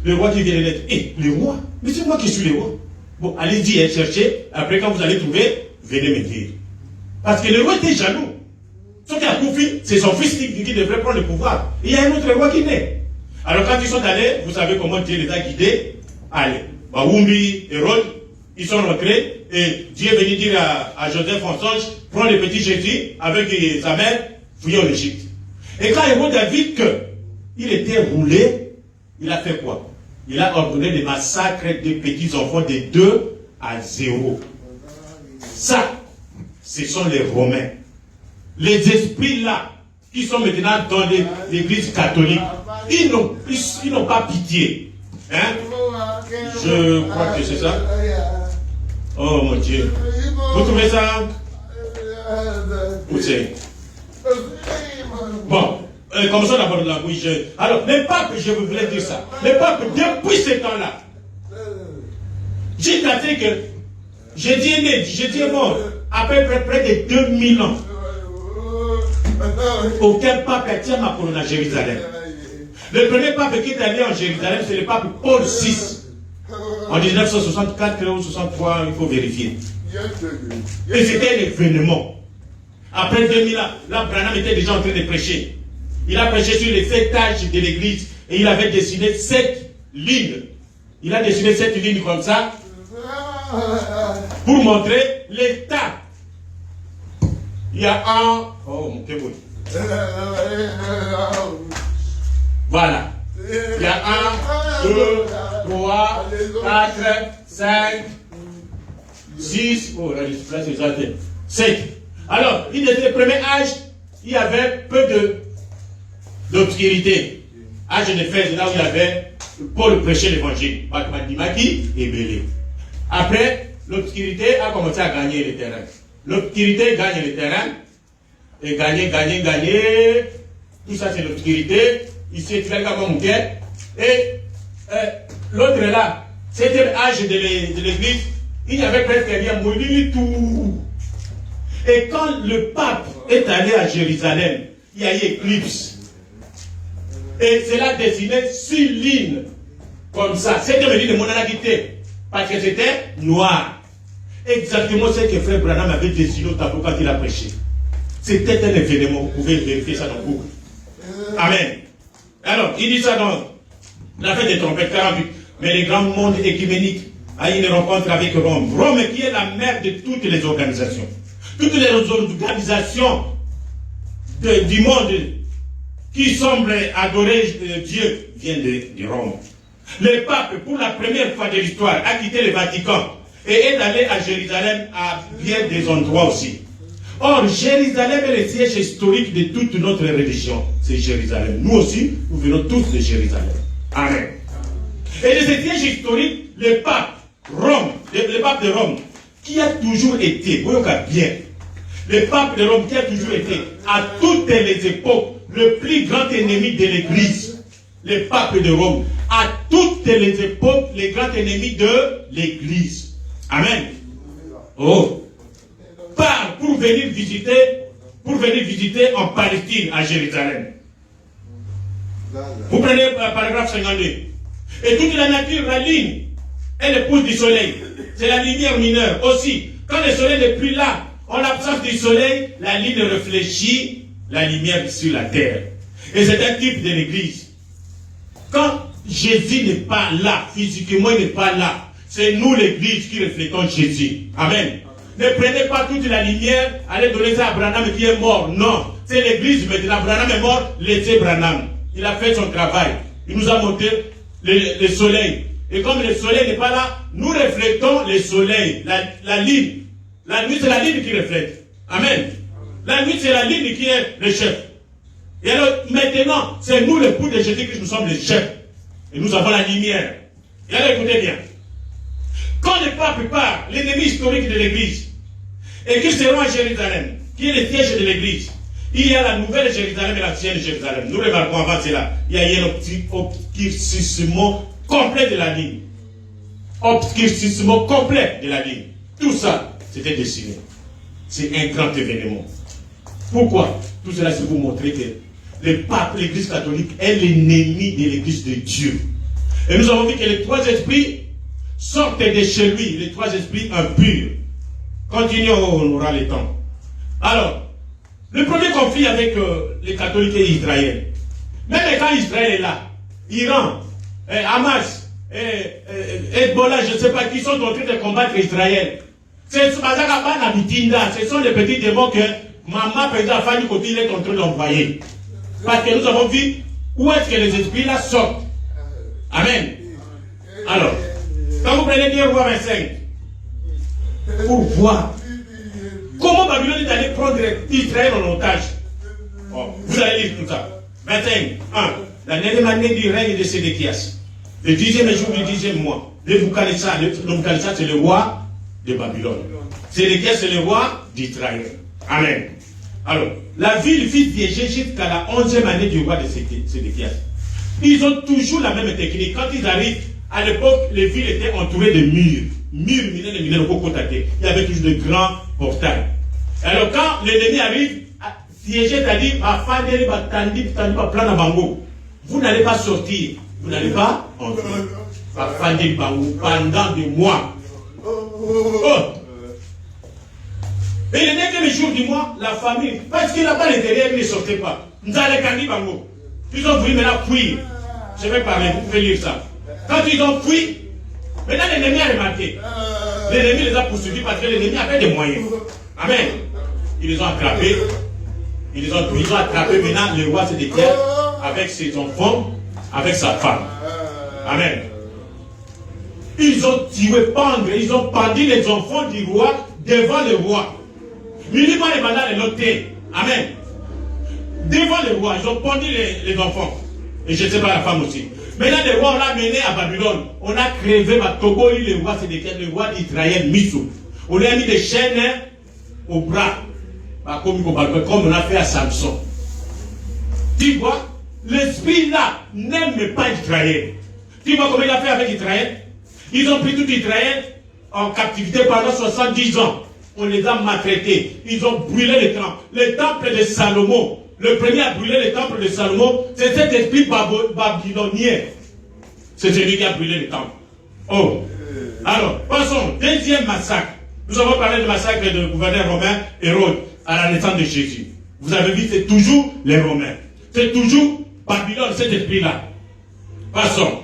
le roi qui vient de naître. Le roi? Mais c'est moi qui suis le roi. Bon, allez-y, cherchez. Après, quand vous allez trouver, venez me dire. Parce que le roi était jaloux. Sauf qu'à Koufi, c'est son fils qui devrait prendre le pouvoir. Et il y a un autre roi qui naît. Alors, quand ils sont allés, vous savez comment Dieu les a guidés. Allez, Baoumbi, Hérode, ils sont rentrés. Et Dieu est venu dire à Joseph en songe, prends le petit Jésus avec sa mère, fuyez en Égypte. Et quand Hérode a vu qu'il était roulé, il a fait quoi? Il a ordonné des massacres des petits enfants de 2 à 0. Ça, ce sont les Romains. Les esprits là, qui sont maintenant dans l'église catholique, ils n'ont pas pitié. Hein? Je crois que c'est ça. Oh mon Dieu. Vous trouvez ça? Poussez. Bon. Commençons d'abord là. Oui, alors, les papes, je voulais dire ça. Les papes, depuis ce temps-là, j'ai daté que Jésus est né, Jésus est mort, à peu près de 2000 ans. Aucun pape n'a tient ma couronne à Jérusalem. Le premier pape qui est allé en Jérusalem, c'est le pape Paul VI. En 1964 ou 63, il faut vérifier. Et c'était un événement. Après 2000 ans, là, Branham était déjà en train de prêcher. Il a prêché sur les 7 âges de l'église et il avait dessiné 7 lignes. Il a dessiné 7 lignes comme ça pour montrer l'état. Il y a un... Oh, mon Dieu. Voilà. Il y a 1, 2, 3, 4, 5, 6. Oh, là, c'est ça. 7. Alors, il était le premier âge, il y avait peu d'obscurité. Âge de Éphèse, là où il y avait Paul prêcher l'évangile. Matmaki et Bélé. Après, l'obscurité a commencé à gagner le terrain. L'obscurité gagne le terrain. Et gagner. Tout ça, c'est l'obscurité. Ici, c'est et l'autre là, c'était l'âge de l'église. Il n'y avait presque rien, du tout. Et quand le pape est allé à Jérusalem, il y a eu éclipse. Et cela dessinait 6 lignes. Comme ça. C'était le livre de mon anarchité. Parce que c'était noir. Exactement ce que Frère Branham avait dessiné au tableau quand il a prêché. C'était un événement. Vous pouvez vérifier ça dans Google. Amen. Alors, il dit ça dans la fête des trompettes 48. Mais les grands mondes écuméniques a eu une rencontre avec Rome. Rome qui est la mère de toutes les organisations. Toutes les organisations du monde qui semblent adorer Dieu viennent de Rome. Le pape, pour la première fois de l'histoire, a quitté le Vatican et est allé à Jérusalem à bien des endroits aussi. Or, Jérusalem est le siège historique de toute notre religion. C'est Jérusalem. Nous aussi, nous venons tous de Jérusalem. Amen. Et de ce siège historique, le pape de Rome, qui a toujours été, voyons bien, le pape de Rome qui a toujours été, à toutes les époques, le plus grand ennemi de l'Église. Le pape de Rome, à toutes les époques, le grand ennemi de l'Église. Amen. Oh. Part pour venir visiter en Palestine, à Jérusalem. Vous prenez le paragraphe 52. Et toute la nature, la ligne, est l'épouse du soleil. C'est la lumière mineure aussi. Quand le soleil n'est plus là, en l'absence du soleil, la ligne réfléchit la lumière sur la terre. Et c'est un type de l'église. Quand Jésus n'est pas là, physiquement il n'est pas là, C'est nous l'église qui reflétons Jésus. Amen. Ne prenez pas toute la lumière, allez donner ça à Branham qui est mort. Non. C'est l'église maintenant. Branham est mort, laissez Branham. Il a fait son travail. Il nous a montré le soleil. Et comme le soleil n'est pas là, nous reflétons le soleil, la ligne. La nuit, c'est la ligne qui reflète. Amen. La nuit, c'est la ligne qui est le chef. Et alors, maintenant, c'est nous, les pouls de Jésus-Christ, nous sommes les chefs. Et nous avons la lumière. Et alors, écoutez bien. Quand le pape part, l'ennemi historique de l'église, et qu'ils seront à Jérusalem, qui est le siège de l'église, il y a la nouvelle Jérusalem et l'ancienne Jérusalem. Nous remarquons avant cela, il y a eu un obscurcissement complet de la ligne. Obscurcissement complet de la ligne. Tout ça, c'était dessiné. C'est un grand événement. Pourquoi? Tout cela, c'est pour montrer que le pape, l'église catholique, est l'ennemi de l'église de Dieu. Et nous avons vu que les trois esprits sortent de chez lui, les trois esprits impurs. Continuons, on aura le temps. Alors, le premier conflit avec les catholiques et Israël. Même quand Israël est là, Iran, Hamas, Hezbollah, je ne sais pas qui sont en train de combattre Israël. Ce sont les petits démons que maman président Fanny Côté est en train d'envoyer. Parce que nous avons vu où est-ce que les esprits là sortent. Amen. Alors, quand vous prenez bien roi 25, pour voir comment Babylone est allé prendre Israël en otage. Oh, vous allez lire tout ça. 25, 1. La 9e année du règne de Sédéchias. Le 10e jour du 10e mois. Le Boukhanassar, c'est le roi de Babylone. Sédéchias, c'est le roi d'Israël. Amen. Alors, la ville fut piégée jusqu'à la 11e année du roi de Sédéchias. Ils ont toujours la même technique. Quand ils arrivent, à l'époque, les villes étaient entourées de murs. Murs, il y avait toujours de grands portails. Alors, quand l'ennemi arrive, siégé, c'est-à-dire, vous n'allez pas sortir. Vous n'allez pas entrer. Pendant des mois. Oh. Et le dernier jour du mois, la famille, parce que là-bas, l'intérieur ne sortait pas. Ils ont voulu maintenant fuir. Je vais parler, vous pouvez lire ça. Quand ils ont fui, maintenant l'ennemi a remarqué. L'ennemi les a poursuivis parce que l'ennemi avait des moyens. Amen. Ils les ont attrapés. Ils ont attrapé maintenant le roi Sédéchias avec ses enfants, avec sa femme. Amen. Ils ont tué, pendre, ils ont pendu les enfants du roi devant le roi. Minimum les mandats de noter. Amen. Devant le roi, ils ont pendu les enfants. Et je ne sais pas la femme aussi. Maintenant, le roi, on l'a mené à Babylone. On a crévé Togo, le roi Sédéchias, le roi d'Israël, Missou. On lui a mis des chaînes au bras. Comme on a fait à Samson. Tu vois, l'esprit là n'aime pas Israël. Tu vois comment il a fait avec Israël? Ils ont pris tout Israël en captivité pendant 70 ans. On les a maltraités. Ils ont brûlé les temples. Le temple de Salomon. Le premier à brûler le temple de Salomon, c'est cet esprit babylonien. C'est celui qui a brûlé le temple. Oh. Alors, passons. Deuxième massacre. Nous avons parlé du massacre du gouverneur romain Hérode à la naissance de Jésus. Vous avez vu, c'est toujours les Romains. C'est toujours Babylone, cet esprit-là. Passons.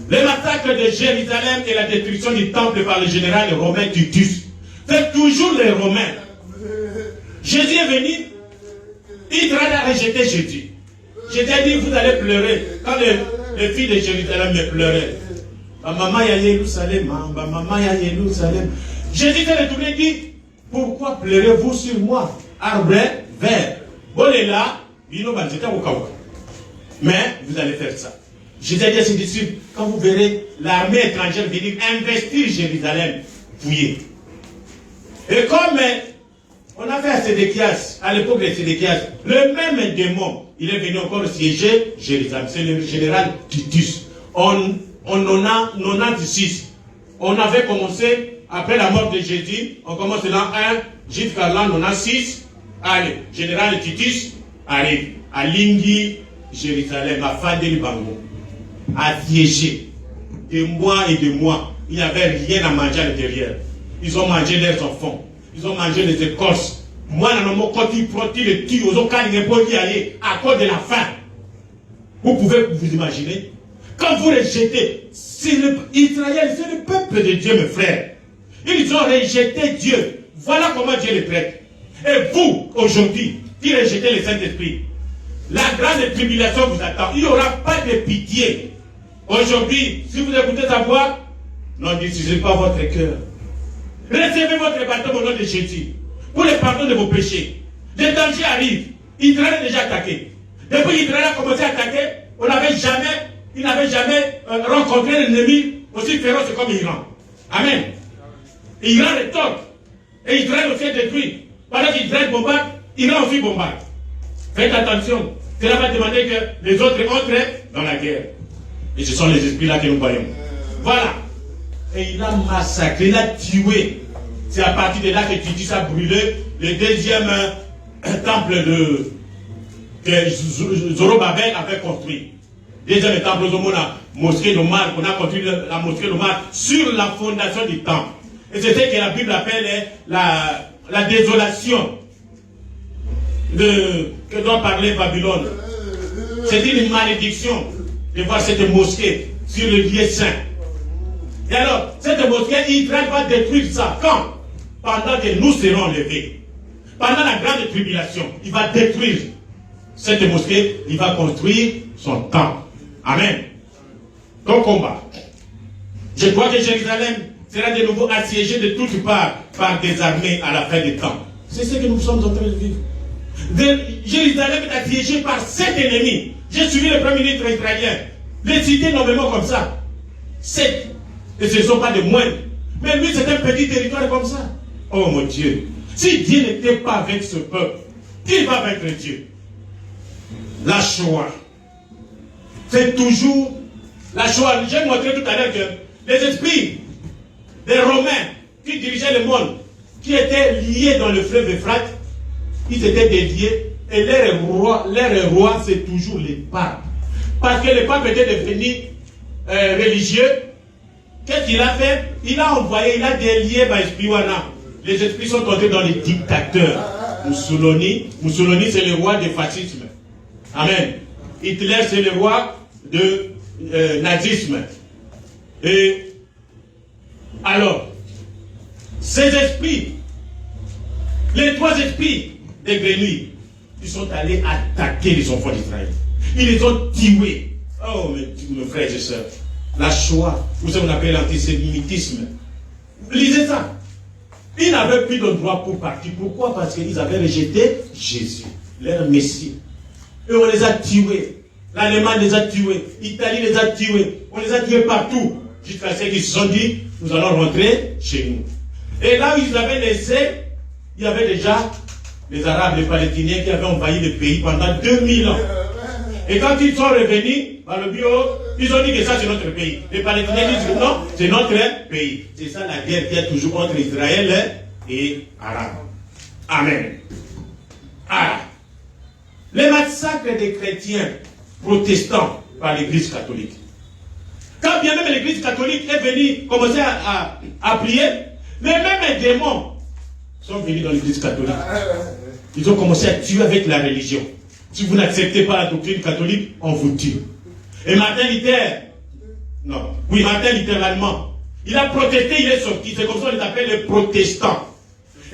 Le massacre de Jérusalem et la destruction du temple par le général romain Titus. C'est toujours les Romains. Jésus est venu. Israël a rejeté Jésus. Jésus a dit, vous allez pleurer. Quand les filles de Jérusalem me pleuraient. Maman ya Jérusalem, maman ya Jérusalem. Jésus s'est retourné et dit, pourquoi pleurez-vous sur moi? Arbre vert. Bolela, mais vous allez faire ça. Jésus a dit à ses disciples, quand vous verrez l'armée étrangère venir investir Jérusalem, fouillez. Et comme on a fait à Sédéchias, à l'époque de Sédéchias, le même démon, il est venu encore siéger Jérusalem. C'est le général Titus. En 96, on avait commencé, après la mort de Jésus, on commence l'an 1 jusqu'à l'an 96. Allez, général Titus arrive à Lingui, Jérusalem, à Fadel Bango, à siéger. Des mois et des mois, il n'y avait rien à manger à l'intérieur. Ils ont mangé leurs enfants. Ils ont mangé les écorces. Moi, quand ils protègent les tirs, ils ont à cause de la faim. Vous pouvez vous imaginer. Quand vous rejetez, Israël, c'est le peuple de Dieu, mes frères. Ils ont rejeté Dieu. Voilà comment Dieu les traite. Et vous, aujourd'hui, qui rejetez le Saint-Esprit, la grande tribulation vous attend. Il n'y aura pas de pitié. Aujourd'hui, si vous écoutez sa voix, n'en décisez pas votre cœur. Recevez votre baptême au nom de Jésus. Pour le pardon de vos péchés. Les dangers arrivent. Israël est déjà attaqué. Depuis qu'Israël a commencé à attaquer, il n'avait jamais rencontré un ennemi aussi féroce comme l'Iran. Amen. Et Iran rétorque. Et Israël aussi est détruit. Pendant qu'Israël bombarde, Iran aussi bombarde. Faites attention. Cela va demander que les autres entrent dans la guerre. Et ce sont les esprits là que nous voyons. Voilà. Et il a massacré, il a tué. C'est à partir de là que Titus a brûlé le deuxième temple que Zorobabel avait construit. Deuxième temple, la mosquée de Marc, on a construit la mosquée de Marc sur la fondation du temple. Et c'est ce que la Bible appelle la désolation que doit parler Babylone. C'est une malédiction de voir cette mosquée sur le lieu saint. Et alors, cette mosquée, Israël va détruire ça. Quand? Pendant que nous serons levés. Pendant la grande tribulation, il va détruire cette mosquée, il va construire son temple. Amen. Ton combat. Je crois que Jérusalem sera de nouveau assiégée de toutes parts par des armées à la fin des temps. C'est ce que nous sommes en train de vivre. Jérusalem est assiégée par 7 ennemis. J'ai suivi le premier ministre israélien. Les cités nommément comme ça. 7. Et ce ne sont pas des moindres. Mais lui, c'est un petit territoire comme ça. Oh mon Dieu. Si Dieu n'était pas avec ce peuple, qui va vaincre Dieu? La Shoah. C'est toujours la Shoah. J'ai montré tout à l'heure que les esprits des Romains qui dirigeaient le monde, qui étaient liés dans le fleuve Euphrate, ils étaient déliés. Et leur roi, c'est toujours les papes. Parce que le pape était devenu religieux. Qu'est-ce qu'il a fait? Il a envoyé, il a délié Espiwana. Les esprits sont entrés dans les dictateurs. Mussolini, c'est le roi du fascisme. Amen. Hitler, c'est le roi de nazisme. Et alors, ces esprits, les 3 esprits des grenouilles, ils sont allés attaquer les enfants d'Israël. Ils les ont tués. Oh, mes frères et sœurs. La Shoah, vous savez, on appelle l'antisémitisme. Lisez ça. Ils n'avaient plus de droit pour partir. Pourquoi? Parce qu'ils avaient rejeté Jésus, leur Messie. Et on les a tués. L'Allemagne les a tués. L'Italie les a tués. On les a tués partout. Jusqu'à ce qu'ils se sont dit, nous allons rentrer chez nous. Et là où ils avaient laissé, il y avait déjà les Arabes, les Palestiniens qui avaient envahi le pays pendant 2000 ans. Et quand ils sont revenus par le bureau, ils ont dit que ça c'est notre pays. Les Palestiniens disent que non, c'est notre pays. C'est ça la guerre qu'il y a toujours entre Israël et Arabes. Amen. Ah. Les massacres des chrétiens protestants par l'église catholique. Quand bien même l'église catholique est venue commencer à prier, les mêmes démons sont venus dans l'église catholique. Ils ont commencé à tuer avec la religion. Si vous n'acceptez pas la doctrine catholique, on vous tue. Et Martin Luther, l'allemand, il a protesté, il est sorti. C'est comme ça qu'on les appelle les protestants.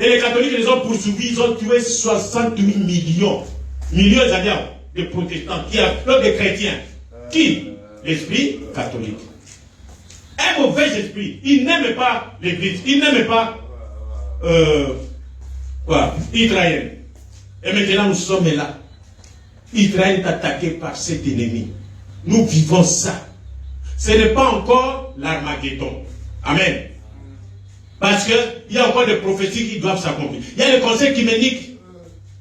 Et les catholiques les ont poursuivis, ils ont tué 68 millions. Millions de protestants qui applaudent des chrétiens. Qui? L'esprit catholique. Un mauvais esprit. Il n'aime pas l'église. Il n'aime pas Israël. Et maintenant nous sommes là. Israël est attaqué par cet ennemi. Nous vivons ça. Ce n'est pas encore l'Armageddon. Amen. Parce qu'il y a encore des prophéties qui doivent s'accomplir. Il y a les conseils cliniques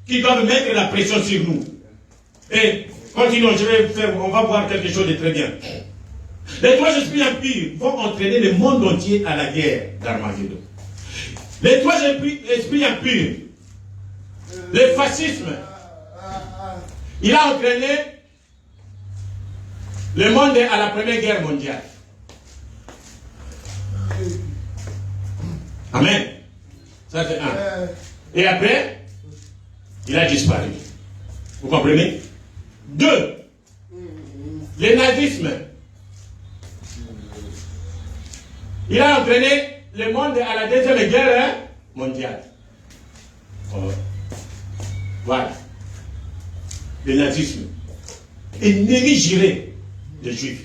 qui doivent mettre la pression sur nous. Et continuons, on va voir quelque chose de très bien. Les 3 esprits impurs vont entraîner le monde entier à la guerre d'Armageddon. Les 3 esprits impurs, le fascisme, il a entraîné le monde à la Première Guerre mondiale. Amen. Ça c'est un. Et après, il a disparu. Vous comprenez? 2. Le nazisme Il a entraîné le monde à la deuxième guerre mondiale. Oh. Voilà. Le nazisme. Ennemi juré des Juifs.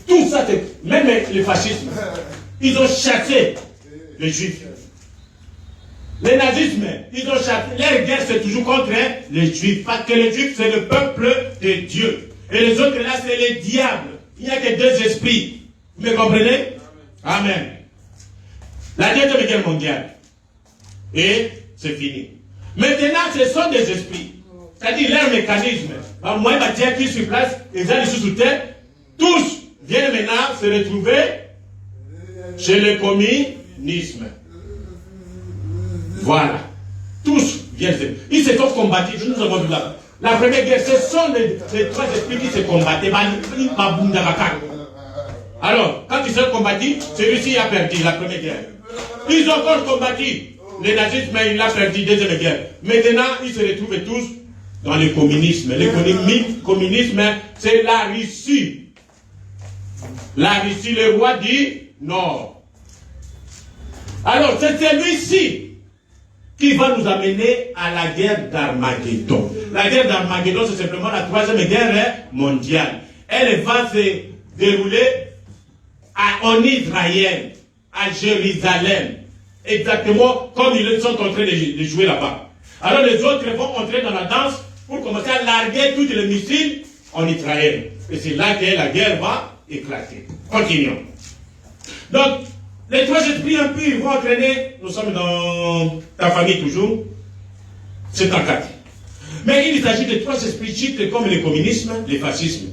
Tout ça, même le fascisme, ils ont chassé les Juifs. Le nazisme, ils ont chassé. Leur guerre, c'est toujours contre les Juifs. Parce que les Juifs, c'est le peuple de Dieu. Et les autres, là, c'est les diables. Il n'y a que deux esprits. Vous me comprenez? Amen. La deuxième guerre mondiale. Et c'est fini. Maintenant, ce sont des esprits. C'est-à-dire leur mécanisme. Moi, je vais qui sur place, ils allaient sous terre. Tous viennent maintenant se retrouver chez le communisme. Voilà. Tous viennent. Ils se sont combattus. Nous avons vu là. La première guerre, ce sont les trois esprits qui se combattaient. Alors, quand ils se sont combattus, celui-ci a perdu la première guerre. Ils ont encore combattu. Le nazisme, il a perdu la deuxième guerre. Maintenant, ils se retrouvent tous dans le communisme. Le communisme, c'est la Russie. La Russie, le roi du Nord. Alors, c'est celui-ci qui va nous amener à la guerre d'Armageddon. La guerre d'Armageddon, c'est simplement la troisième guerre mondiale. Elle va se dérouler en Israël, à Jérusalem. Exactement comme ils sont en train de jouer là-bas. Alors les autres vont entrer dans la danse pour commencer à larguer tous les missiles en Israël. Et c'est là que la guerre va éclater. Continuons. Donc, les trois esprits impurs vont entraîner, nous sommes dans ta famille toujours, c'est en 4. Mais il s'agit de trois esprits chiffres comme le communisme, le fascisme.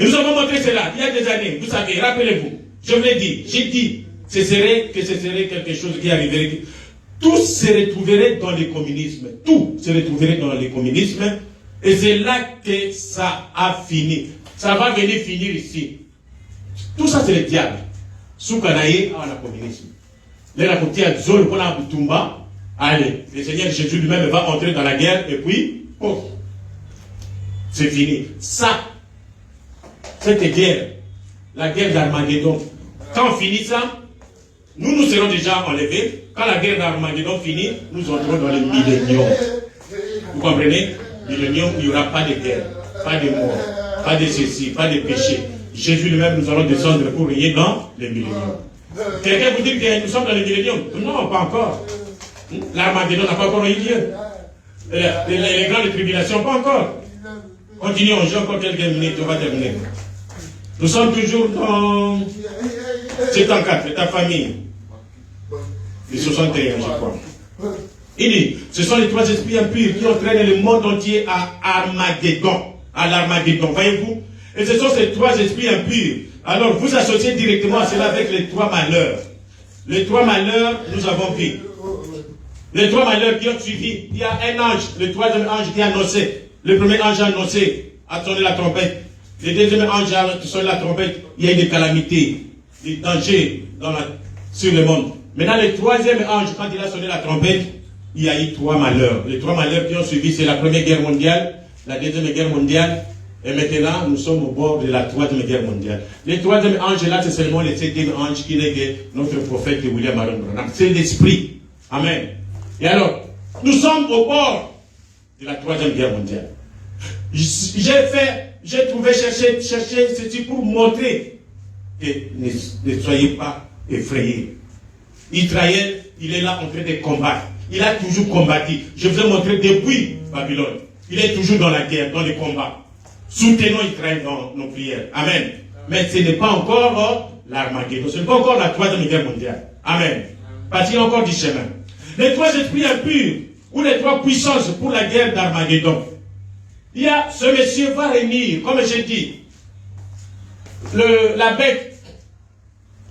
Et nous avons montré cela il y a des années, vous savez, rappelez-vous, je vous l'ai dit, j'ai dit, ce serait quelque chose qui arriverait. Tout se retrouverait dans le communisme. Tout se retrouverait dans le communisme. Et c'est là que ça a fini. Ça va venir finir ici. Tout ça, c'est le diable. Soukanaïe à la communisme. Là, allez, le Seigneur Jésus lui-même va entrer dans la guerre et puis, oh, c'est fini. Ça, cette guerre, la guerre d'Armageddon, quand on finit ça, nous serons déjà enlevés. Quand la guerre d'Armageddon finit, nous entrons dans le millénium. Vous comprenez? Millénium, il n'y aura pas de guerre, pas de mort, pas de ceci, pas de péché. Jésus lui-même, nous allons descendre pour régner dans le millénium. Quelqu'un vous dit que nous sommes dans le millénium? Non, pas encore. L'Armageddon n'a pas encore eu lieu. Les grandes tribulations, pas encore. Continuons, j'ai encore quelques minutes, on va terminer. Nous sommes toujours dans 74, ta famille. Les 61, je crois. Il dit, ce sont les trois esprits impurs qui entraînent le monde entier à Armageddon. À l'Armageddon, voyez-vous? Et ce sont ces trois esprits impurs. Alors, vous associez directement à cela avec les trois malheurs. Les trois malheurs, nous avons vu. Les trois malheurs qui ont suivi. Il y a un ange, le troisième ange qui a annoncé. Le premier ange a annoncé, a sonné la trompette. Le deuxième ange a sonné la trompette. Il y a eu des calamités, des dangers sur le monde. Maintenant, le troisième ange, quand il a sonné la trompette, il y a eu trois malheurs. Les trois malheurs qui ont suivi, c'est la première guerre mondiale, la deuxième guerre mondiale, et maintenant, nous sommes au bord de la troisième guerre mondiale. Le troisième ange, là, c'est seulement le septième ange qui n'est que notre prophète William Aaron Branham. C'est l'esprit. Amen. Et alors, nous sommes au bord de la troisième guerre mondiale. J'ai trouvé chercher ceci pour montrer que ne soyez pas effrayés. Israël, il est là en train de combattre. Il a toujours combattu. Je vous ai montré depuis Babylone. Il est toujours dans la guerre, dans le combat. Soutenons Israël dans nos prières. Amen. Mais ce n'est pas encore l'Armageddon. Ce n'est pas encore la troisième guerre mondiale. Amen. Parce qu'il y a encore du chemin. Les trois esprits impurs, ou les trois puissances pour la guerre d'Armageddon. Il y a, ce monsieur va réunir, comme j'ai dit, la bête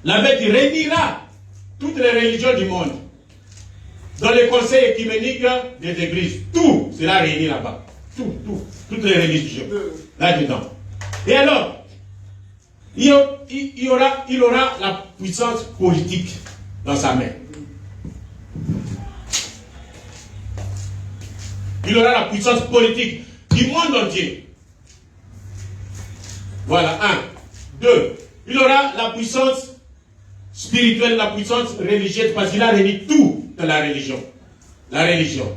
il réunira toutes les religions du monde. Dans le conseil écuménique des églises, tout sera réuni là-bas. Toutes les religions, là-dedans. Et alors, il aura la puissance politique dans sa main. Il aura la puissance politique du monde entier. Voilà, 1. 2. Il aura la puissance spirituelle, la puissance religieuse, parce qu'il a réuni tout dans la religion. La religion.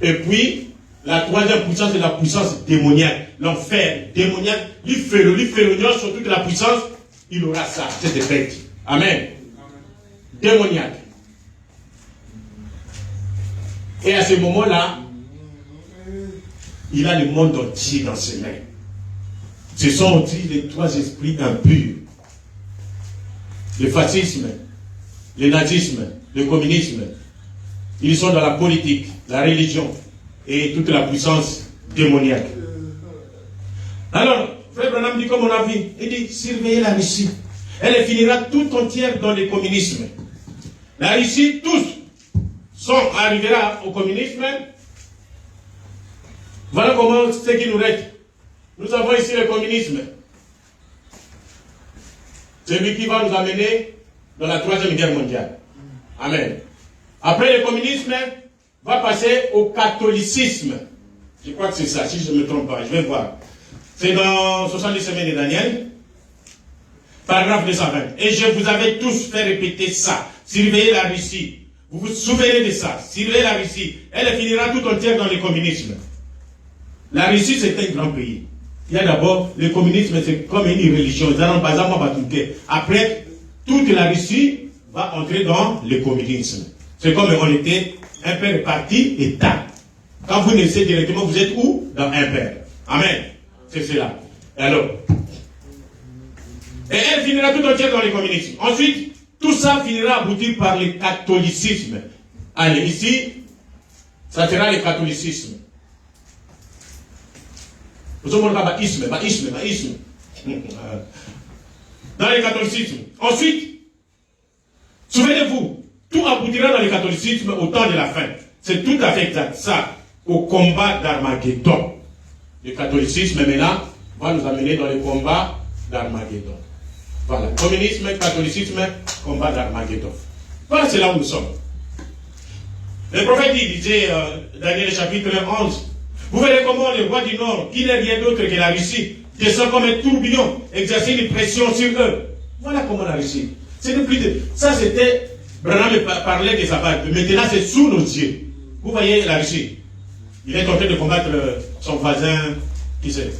Et puis, la troisième puissance, c'est la puissance démoniaque. L'enfer démoniaque, l'iféronion sur toute la puissance, il aura ça, cette effet. Amen. Démoniaque. Et à ce moment-là, il a le monde entier dans ses mains. Ce sont aussi les trois esprits impurs. Le fascisme, le nazisme, le communisme. Ils sont dans la politique, la religion et toute la puissance démoniaque. Alors, Frère Branham dit comme on a vu, il dit, surveillez la Russie. Elle finira tout entière dans le communisme. La Russie, tous arrivera au communisme. Voilà comment ce qui nous reste. Nous avons ici le communisme. Celui qui va nous amener dans la Troisième Guerre mondiale. Amen. Après le communisme, va passer au catholicisme. Je crois que c'est ça, si je ne me trompe pas. Je vais voir. C'est dans 70 semaines de Daniel. Paragraphe 220. Et je vous avais tous fait répéter ça. Surveillez la Russie. Vous vous souvenez de ça. Surveillez la Russie. Elle finira tout entière dans le communisme. La Russie, c'est un grand pays. Il y a d'abord, le communisme, c'est comme une religion. Après, toute la Russie va entrer dans le communisme. C'est comme on était un père parti État. Quand vous naissez directement, vous êtes où? Dans un père. Amen. C'est cela. Alors, et elle finira tout entière dans le communisme. Ensuite, tout ça finira aboutir par le catholicisme. Allez, ici, ça sera le catholicisme. Vous savez, baïsme. Dans le catholicisme. Ensuite, souvenez-vous, tout aboutira dans le catholicisme au temps de la fin. C'est tout à fait exact. Ça, au combat d'Armageddon. Le catholicisme, maintenant, va nous amener dans le combat d'Armageddon. Voilà. Communisme, catholicisme, combat d'Armageddon. Voilà, c'est là où nous sommes. Le prophète disait, Daniel chapitre 11, vous verrez comment le roi du Nord, qui n'est rien d'autre que la Russie, descend comme un tourbillon, exercer une pression sur eux. Voilà comment la Russie. Ça, c'était, Branham parlait de sa part. Maintenant, c'est sous nos yeux. Vous voyez la Russie. Il est en train de combattre son voisin, qui c'est?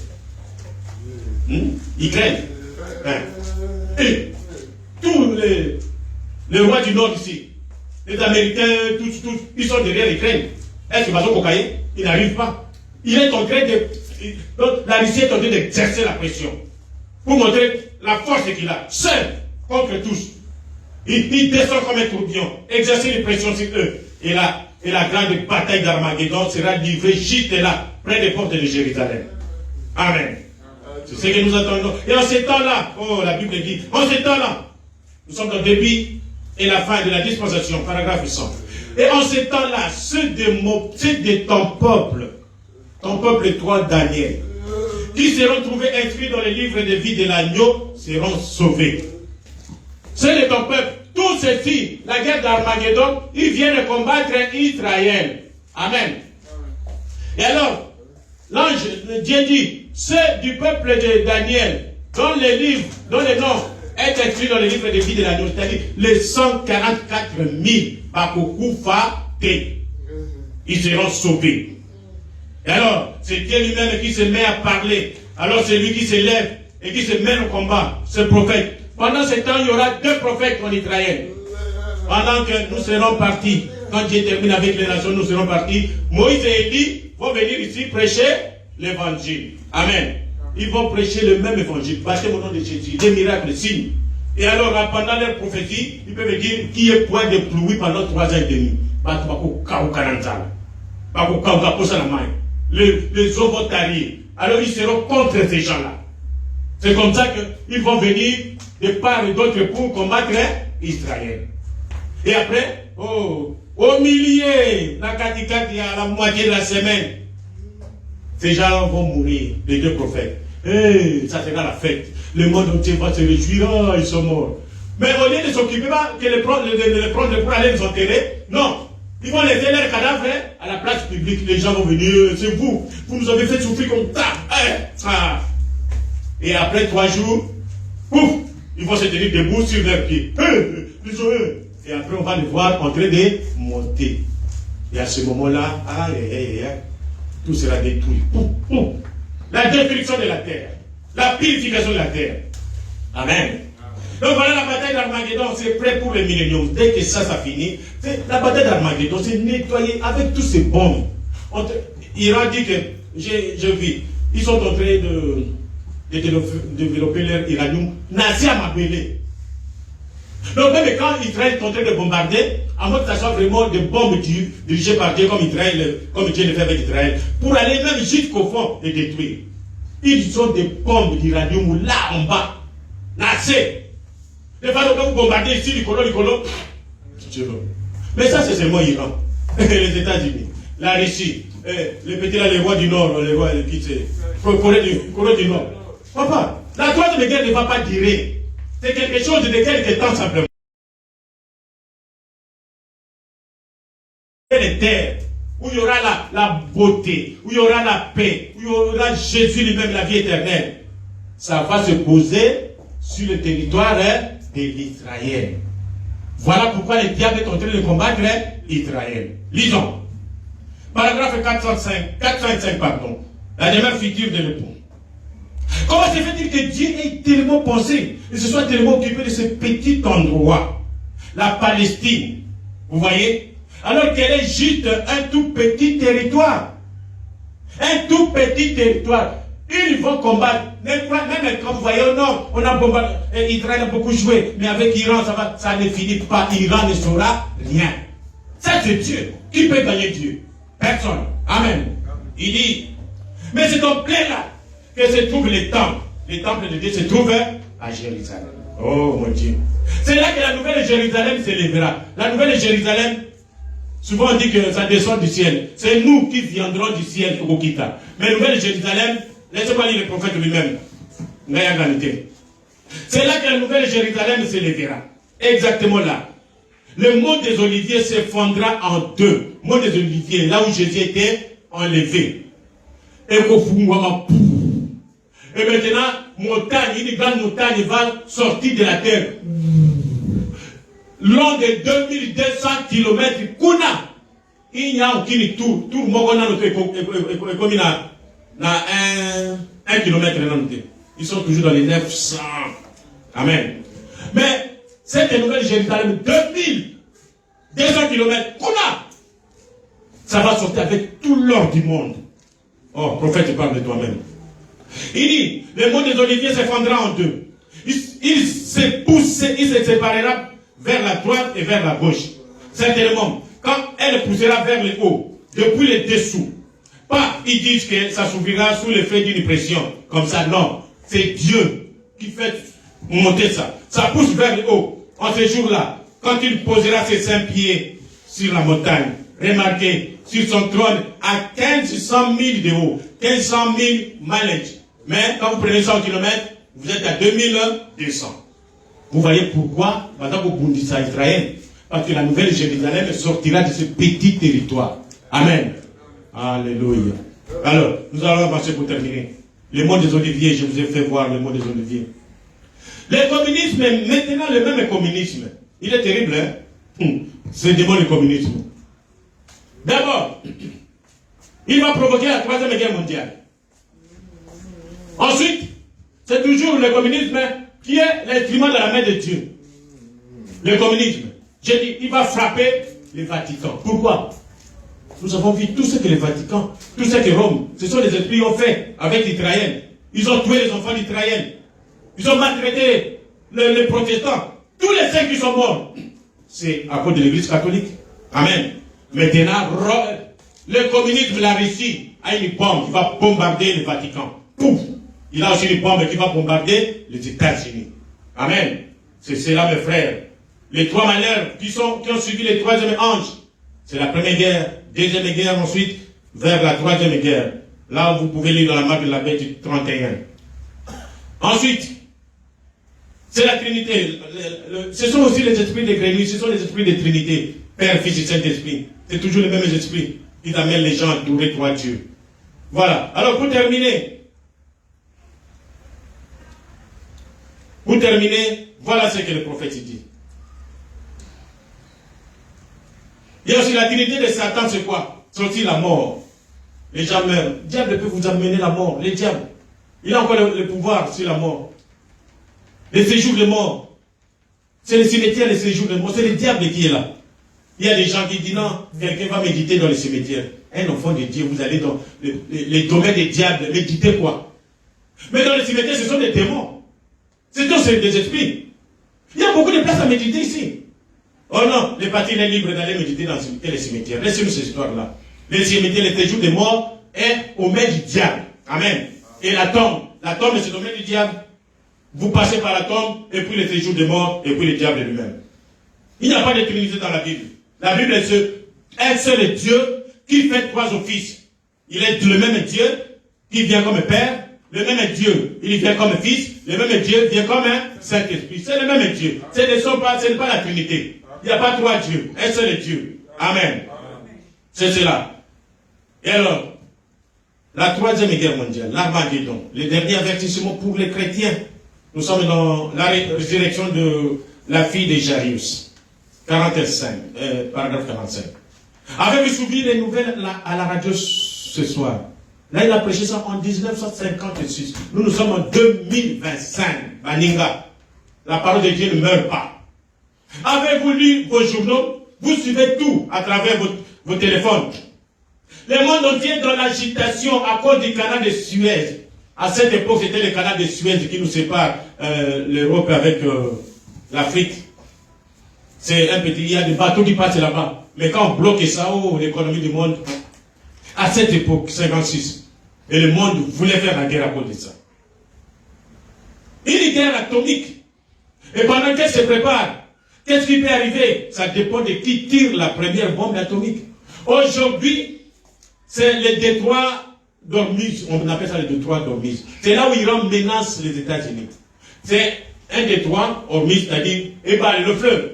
Ukraine. Et tous les rois du Nord ici, les Américains, tous, ils sont derrière l'Ukraine. Est-ce qu'ils vont cocaïne? Ils n'arrivent pas. Il est en train de... Donc, la Russie est en train d'exercer la pression pour montrer la force qu'il a, seul, contre tous. Il descend comme un tourbillon, exercer une pression sur eux. Et la grande bataille d'Armageddon sera livrée juste là, près des portes de Jérusalem. Amen. C'est ce que nous attendons. Et en ces temps-là, oh, la Bible dit, en ces temps-là, nous sommes dans le début et la fin de la dispensation, paragraphe 100. Et en ces temps-là, ceux de ton peuple toi, Daniel, qui seront trouvés inscrits dans le livre de vie de l'agneau, seront sauvés. Ceux de ton peuple, tous ceux-ci, la guerre d'Armageddon, ils viennent combattre Israël. Amen. Et alors, l'ange, Dieu dit, ceux du peuple de Daniel, dont les livres, dont les noms est inscrit dans le livre de vie de l'agneau, c'est-à-dire les 144 000 Bakokoufa, ils seront sauvés. Et alors, c'est Dieu lui-même qui se met à parler. Alors c'est lui qui se lève et qui se met au combat, ce prophète. Pendant ce temps, il y aura 2 prophètes en Israël. Pendant que nous serons partis, quand Dieu termine avec les nations, nous serons partis. Moïse et Élie vont venir ici prêcher l'évangile. Amen. Ils vont prêcher le même évangile. Baptême au nom de Jésus. Des miracles, des signes. Et alors, pendant leur prophétie, ils peuvent dire qui est point de pluie pendant 3 ans et demi. Les eaux vont tarir. Alors, ils seront contre ces gens-là. C'est comme ça qu'ils vont venir de part et d'autre pour combattre Israël. Et après, au milieu, à la moitié de la semaine, ces gens vont mourir, les 2 prophètes. Et ça sera la fête. Le monde entier va se réjouir. Oh, ils sont morts. Mais au lieu de s'occuper, de les prendre pour aller les enterrer, non. Ils vont laisser leurs cadavres à la place publique. Les gens vont venir. C'est vous. Vous nous avez fait souffrir comme ça. Et après 3 jours, pouf, Ils vont se tenir debout sur leurs pieds. Et après, on va les voir en train de monter. Et à ce moment-là, tout sera détruit. La destruction de la terre. La purification de la terre. Amen. Donc voilà la bataille d'Armageddon, c'est prêt pour le millénium. Dès que ça finit, la bataille d'Armageddon, c'est nettoyé avec tous ces bombes. Iran dit que, je vis, ils sont en train de développer leur uranium. Nazi à m'appeler. Donc même quand Israël est en train de bombarder, à moins que ça soit vraiment des bombes dirigées par Dieu comme Dieu le fait avec Israël, pour aller même jusqu'au fond et détruire. Ils ont des bombes d'uranium là en bas. Nazi. Les fois quand vous bombardez ici, Nicolo, mais ça c'est seulement l'Iran, les États-Unis, la Russie, les petits là, les rois du Nord, les rois qui c'est Corée du Nord. Papa, la troisième guerre ne va pas durer. C'est quelque chose de quelques temps simplement. Les terres où il y aura la beauté, où il y aura la paix, où il y aura Jésus lui-même, la vie éternelle. Ça va se poser sur le territoire de l'Israël. Voilà pourquoi le diable est en train de combattre Israël. Lisons. Paragraphe 405, pardon. La demeure future de l'époux. Comment se fait-il que Dieu ait tellement pensé et se soit tellement occupé de ce petit endroit, la Palestine, vous voyez, alors qu'elle est juste un tout petit territoire. Un tout petit territoire. Ils vont combattre. Même quand vous voyez au nord, on a bombardé, Israël a beaucoup joué, mais avec l'Iran, ça ne finit pas. L'Iran ne saura rien. Ça, c'est Dieu. Qui peut gagner Dieu? Personne. Amen. Il dit, mais c'est en plein là que se trouve les temples. Les temples de Dieu se trouvent à Jérusalem. Oh mon Dieu. C'est là que la nouvelle Jérusalem s'élèvera. La nouvelle Jérusalem, souvent on dit que ça descend du ciel. C'est nous qui viendrons du ciel au Kita. Mais la nouvelle Jérusalem, laissez-moi lire le prophète lui-même. C'est là que la nouvelle Jérusalem s'élèvera. Exactement là. Le mont des Oliviers s'effondra en deux. Le mont des Oliviers, là où Jésus était enlevé. Et maintenant, une grande montagne va sortir de la terre. Long de 2200 km, Kuna. Il n'y a aucun tour. Tour Mogona, comme il a 1 km. Ils sont toujours dans les 900. Amen. Mais cette nouvelle Jérusalem, 2200 km, Kuna. Ça va sortir avec tout l'or du monde. Oh, prophète, tu parles de toi-même. Il dit, le mont des Oliviers s'effondrera en deux. Il se séparera vers la droite et vers la gauche. Certainement, quand elle poussera vers le haut, depuis le dessous, pas ils disent que ça s'ouvrira sous l'effet d'une pression. Comme ça, non. C'est Dieu qui fait monter ça. Ça pousse vers le haut. En ce jour-là, quand il posera ses 5 pieds sur la montagne, remarquez, sur son trône, à 1500 000 de haut, 1500 000 mileage. Mais quand vous prenez 100 km, vous êtes à 2200. Vous voyez pourquoi, maintenant vous bondissez à Israël, parce que la nouvelle Jérusalem sortira de ce petit territoire. Amen. Alléluia. Alors, nous allons passer pour terminer. Le mont des Oliviers, je vous ai fait voir le mont des Oliviers. Le communisme, maintenant le même communisme. Il est terrible, hein? C'est le démon du communisme. D'abord, il va provoquer la 3e guerre mondiale. Ensuite, c'est toujours le communisme qui est l'instrument de la main de Dieu. Le communisme. J'ai dit, il va frapper le Vatican. Pourquoi? Nous avons vu tout ce que le Vatican, tout ce que Rome, ce sont les esprits ont fait avec Israël. Ils ont tué les enfants d'Israël. Ils ont maltraité les protestants. Tous les saints qui sont morts, c'est à cause de l'église catholique. Amen. Maintenant, le communisme, la Russie, a une bombe qui va bombarder le Vatican. Pouf! Il a aussi une bombe qui va bombarder les États-Unis. Amen. C'est cela, mes frères. Les 3 malheurs qui ont suivi le 3e ange. C'est la première guerre, 2e guerre, ensuite, vers la 3e guerre. Là, vous pouvez lire dans la marque de la bête du 31. Ensuite, c'est la Trinité. Ce sont aussi les esprits de grenouilles, ce sont les esprits de Trinité. Père, Fils et Saint-Esprit. C'est toujours les mêmes esprits qui amènent les gens à adorer toi, Dieu. Voilà. Alors, pour terminer, Pour terminer, voilà ce que le prophète dit. Il y a aussi la trinité de Satan, c'est quoi? C'est aussi la mort. Les gens meurent. Le diable peut vous amener la mort. Le diable. Il a encore le pouvoir sur la mort. Les séjours de mort. C'est le cimetière, les séjours de mort. C'est le diable qui est là. Il y a des gens qui disent non, quelqu'un va méditer dans le cimetière. Un enfant de Dieu, vous allez dans les domaines des diables. Méditer quoi? Mais dans le cimetière, ce sont des démons. Ce sont des esprits. Il y a beaucoup de places à méditer ici. Oh non, les partis sont libres d'aller méditer dans les cimetières. Laissez-nous cette histoire-là. Les cimetières, les séjours de mort est au maître du diable. Amen. Et la tombe c'est au maître du diable. Vous passez par la tombe, et puis les séjours de mort, et puis le diable lui-même. Il n'y a pas de trinité dans la Bible. La Bible est un seul Dieu qui fait trois offices. Il est le même Dieu qui vient comme Père, le même Dieu, il vient comme Fils, le même Dieu vient comme un Saint-Esprit. C'est le même Dieu. Ce n'est pas la Trinité. Il n'y a pas trois dieux, un seul Dieu. Amen. C'est cela. Et alors, la troisième guerre mondiale, l'Armageddon, le dernier avertissement pour les chrétiens. Nous sommes dans la résurrection de la fille de Jairus. 45, paragraphe 45. Avez-vous suivi les nouvelles à la radio ce soir? Là, il a prêché ça en 1956. Nous sommes en 2025. Baninga. La parole de Dieu ne meurt pas. Avez-vous lu vos journaux? Vous suivez tout à travers vos téléphones. Le monde entier est dans l'agitation à cause du canal de Suez. À cette époque, c'était le canal de Suez qui nous sépare l'Europe avec l'Afrique. C'est un petit, il y a des bateaux qui passent là-bas. Mais quand on bloque ça, l'économie du monde, à cette époque, 56, et le monde voulait faire la guerre à cause de ça. Une guerre atomique. Et pendant qu'elle se prépare, qu'est-ce qui peut arriver? Ça dépend de qui tire la première bombe atomique. Aujourd'hui, c'est le détroit d'Ormuz, on appelle ça le détroit d'Ormuz. C'est là où Iran menace les États-Unis. C'est un détroit, Ormuz, c'est-à-dire, le fleuve,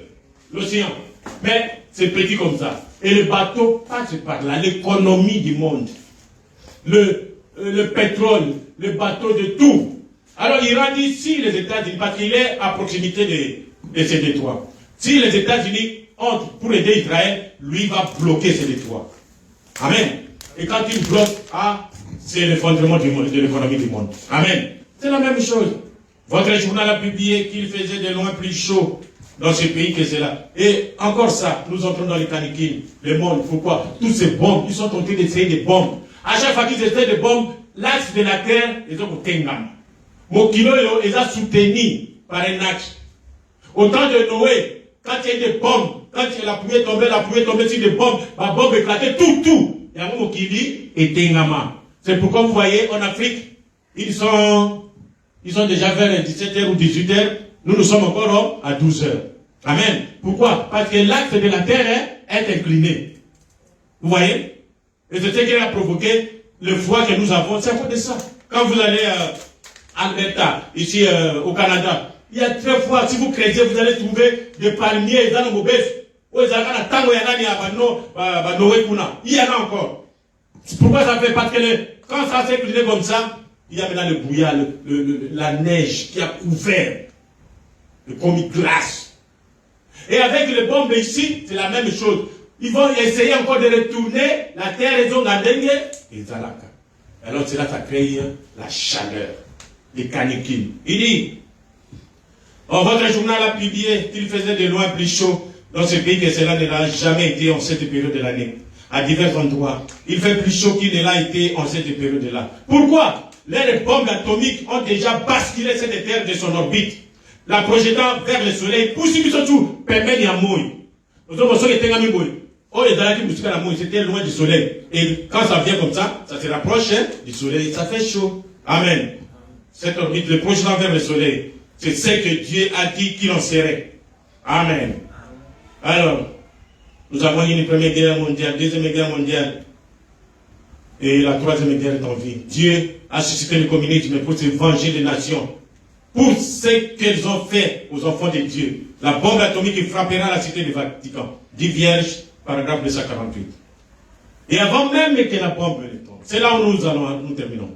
l'océan. Mais c'est petit comme ça. Et le bateau passe par là, l'économie du monde. Le pétrole, le bateau de tout. Alors Iran dit, si les États-Unis, parce qu'il est à proximité de ces détroits, si les États-Unis entrent pour aider Israël, lui va bloquer ces détroits. Amen. Et quand il bloque, c'est l'effondrement de l'économie du monde. Amen. C'est la même chose. Votre journal a publié qu'il faisait de loin plus chaud dans ce pays que cela. Et encore ça, nous entrons dans les canicules, le monde. Pourquoi? Toutes ces bombes, ils sont en train d'essayer des bombes. À chaque fois qu'ils essaient des bombes, l'axe de la terre, ils ont au Tengam. Mokilo, ils ont soutenu par un axe. Au temps de Noé, quand il y a des bombes, quand la pluie tombait sur des bombes, la bombe éclatait, tout. Il y a un Mokili et Tengama. C'est pourquoi vous voyez, en Afrique, ils sont déjà vers 17h ou 18h. Nous sommes encore à 12h. Amen. Pourquoi? Parce que l'axe de la terre est incliné. Vous voyez? Et c'est ce qui a provoqué le froid que nous avons. C'est à cause de ça. Quand vous allez à Alberta, ici au Canada, il y a très froid. Si vous creusez, vous allez trouver des palmiers dans nos bêtes. Il y en a encore. Pourquoi ça fait? Parce que quand ça s'est incliné comme ça, il y a maintenant le brouillard, la neige qui a couvert. Comme une glace. Et avec les bombes ici, c'est la même chose. Ils vont essayer encore de retourner la terre, ils ont dengue et Zalaka. Alors c'est là que ça crée la chaleur, les canicules. Il dit, votre journal a publié qu'il faisait de loin plus chaud dans ce pays que cela ne l'a jamais été en cette période de l'année. À divers endroits, il fait plus chaud qu'il ne l'a été en cette période-là. Pourquoi? Les bombes atomiques ont déjà basculé cette terre de son orbite, la projetant vers le soleil, pour ceux qui sont tout, permet à mourir. Nous sommes ceux qui étaient à mourir. Oh, les Dalaki Moussika la mourir, c'était loin du soleil. Et quand ça vient comme ça se rapproche du soleil, ça fait chaud. Amen. Cette orbite, le projetant vers le soleil, c'est ce que Dieu a dit qu'il en serait. Amen. Alors, nous avons eu une première guerre mondiale, deuxième guerre mondiale, et la troisième guerre est en vie. Dieu a suscité le communisme pour se venger des nations. Pour ce qu'elles ont fait aux enfants de Dieu. La bombe atomique qui frappera la cité du Vatican. 10 vierges, paragraphe 248. Et avant même que la bombe ne tombe, c'est là où nous terminons.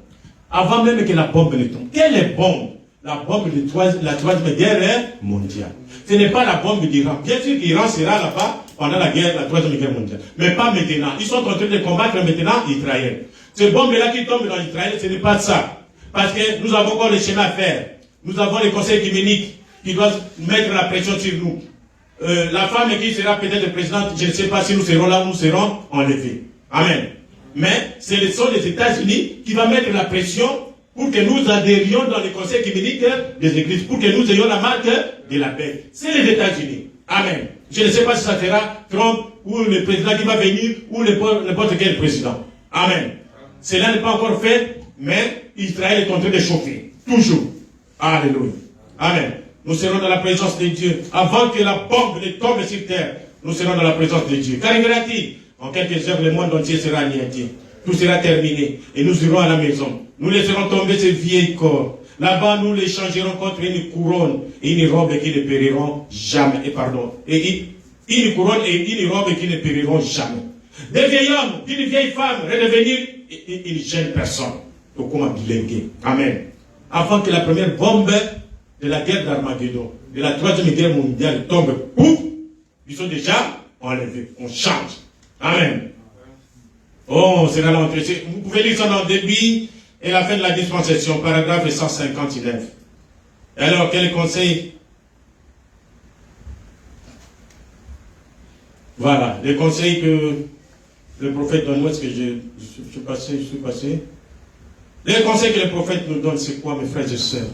Avant même que la bombe ne tombe. Quelle est bombe? la bombe de la troisième guerre mondiale. Ce n'est pas la bombe d'Iran. Bien sûr qu'Iran sera là-bas pendant la troisième guerre mondiale. Mais pas maintenant. Ils sont en train de combattre maintenant Israël. Ces bombes-là qui tombent dans Israël, ce n'est pas ça. Parce que nous avons encore le chemin à faire. Nous avons les conseils œcuméniques qui doivent mettre la pression sur nous. La femme qui sera peut-être présidente, je ne sais pas si nous serons là ou nous serons enlevés. Amen. Mais ce sont les États-Unis qui vont mettre la pression pour que nous adhérions dans les conseils œcuméniques des églises, pour que nous ayons la marque de la paix. C'est les États-Unis. Amen. Je ne sais pas si ça sera Trump ou le président qui va venir ou n'importe quel président. Amen. Cela n'est pas encore fait, mais Israël est en train de chauffer. Toujours. Alléluia. Amen. Nous serons dans la présence de Dieu. Avant que la bombe ne tombe sur terre, nous serons dans la présence de Dieu. Car en quelques heures, le monde entier sera anéanti. Tout sera terminé. Et nous irons à la maison. Nous laisserons tomber ces vieilles corps. Là-bas, nous les changerons contre une couronne et une robe qui ne périront jamais. Et une couronne et une robe qui ne périront jamais. Des vieils hommes, d'une vieille femme, redevenir une jeune personne. Amen. Avant que la première bombe de la guerre d'Armageddon, de la troisième guerre mondiale tombe, pouf, ils sont déjà enlevés. On change. Amen. Oh, c'est dans l'entrée. Vous pouvez lire ça dans le début et la fin de la dispensation, paragraphe 159. Alors, quel conseil? Voilà, les conseils que le prophète donne. Où est-ce que je suis passé? Les conseils que le prophète nous donne, c'est quoi, mes frères et sœurs?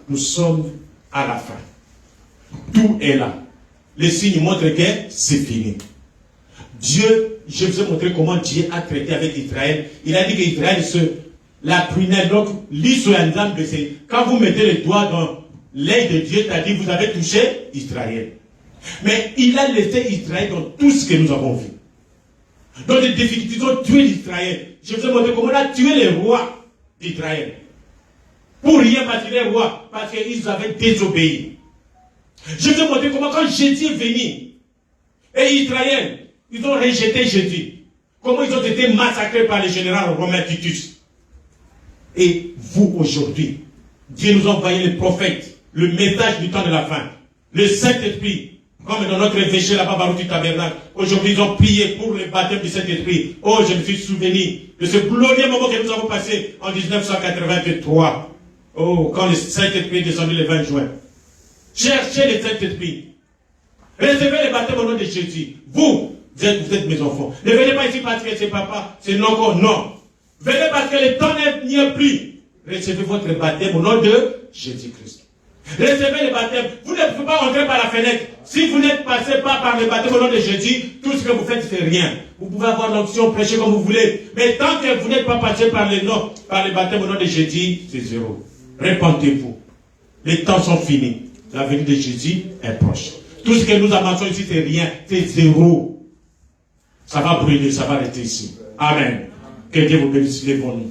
Nous sommes à la fin. Tout est là. Les signes montrent que c'est fini. Dieu, je vous ai montré comment Dieu a traité avec Israël. Il a dit qu'Israël la prunelle, donc, quand vous mettez les doigts dans l'œil de Dieu, c'est-à-dire vous avez touché Israël. Mais il a laissé Israël dans tout ce que nous avons vu. Dans les difficultés, ils ont tué Israël. Je vous ai montré comment il a tué les rois d'Israël. Pour rien battre les rois, parce qu'ils avaient désobéi. Je vous ai montré comment quand Jésus est venu, et Israël, ils ont rejeté Jésus. Comment ils ont été massacrés par le général romain Titus. Et vous, aujourd'hui, Dieu nous a envoyé les prophètes, le message du temps de la fin, le Saint-Esprit, comme dans notre évêché là-bas, Baruch du Tabernacle. Aujourd'hui, ils ont prié pour le baptême du Saint-Esprit. Oh, je me suis souvenu de ce glorieux moment que nous avons passé en 1983. Oh, quand le Saint-Esprit est descendu le 20 juin. Cherchez le Saint-Esprit. Recevez le baptême au nom de Jésus. Vous êtes mes enfants. Ne venez pas ici parce que c'est papa, c'est non, non. Venez parce que le temps n'y est plus. Recevez votre baptême au nom de Jésus-Christ. Recevez le baptême. Vous ne pouvez pas entrer par la fenêtre. Si vous n'êtes passé pas par le baptême au nom de Jésus, tout ce que vous faites, c'est rien. Vous pouvez avoir l'option, prêcher comme vous voulez. Mais tant que vous n'êtes pas passé par le baptême au nom de Jésus, c'est zéro. Répentez-vous. Les temps sont finis. La venue de Jésus est proche. Tout ce que nous amassons ici, c'est rien. C'est zéro. Ça va brûler, ça va rester ici. Amen. Que Dieu vous bénisse, les bons.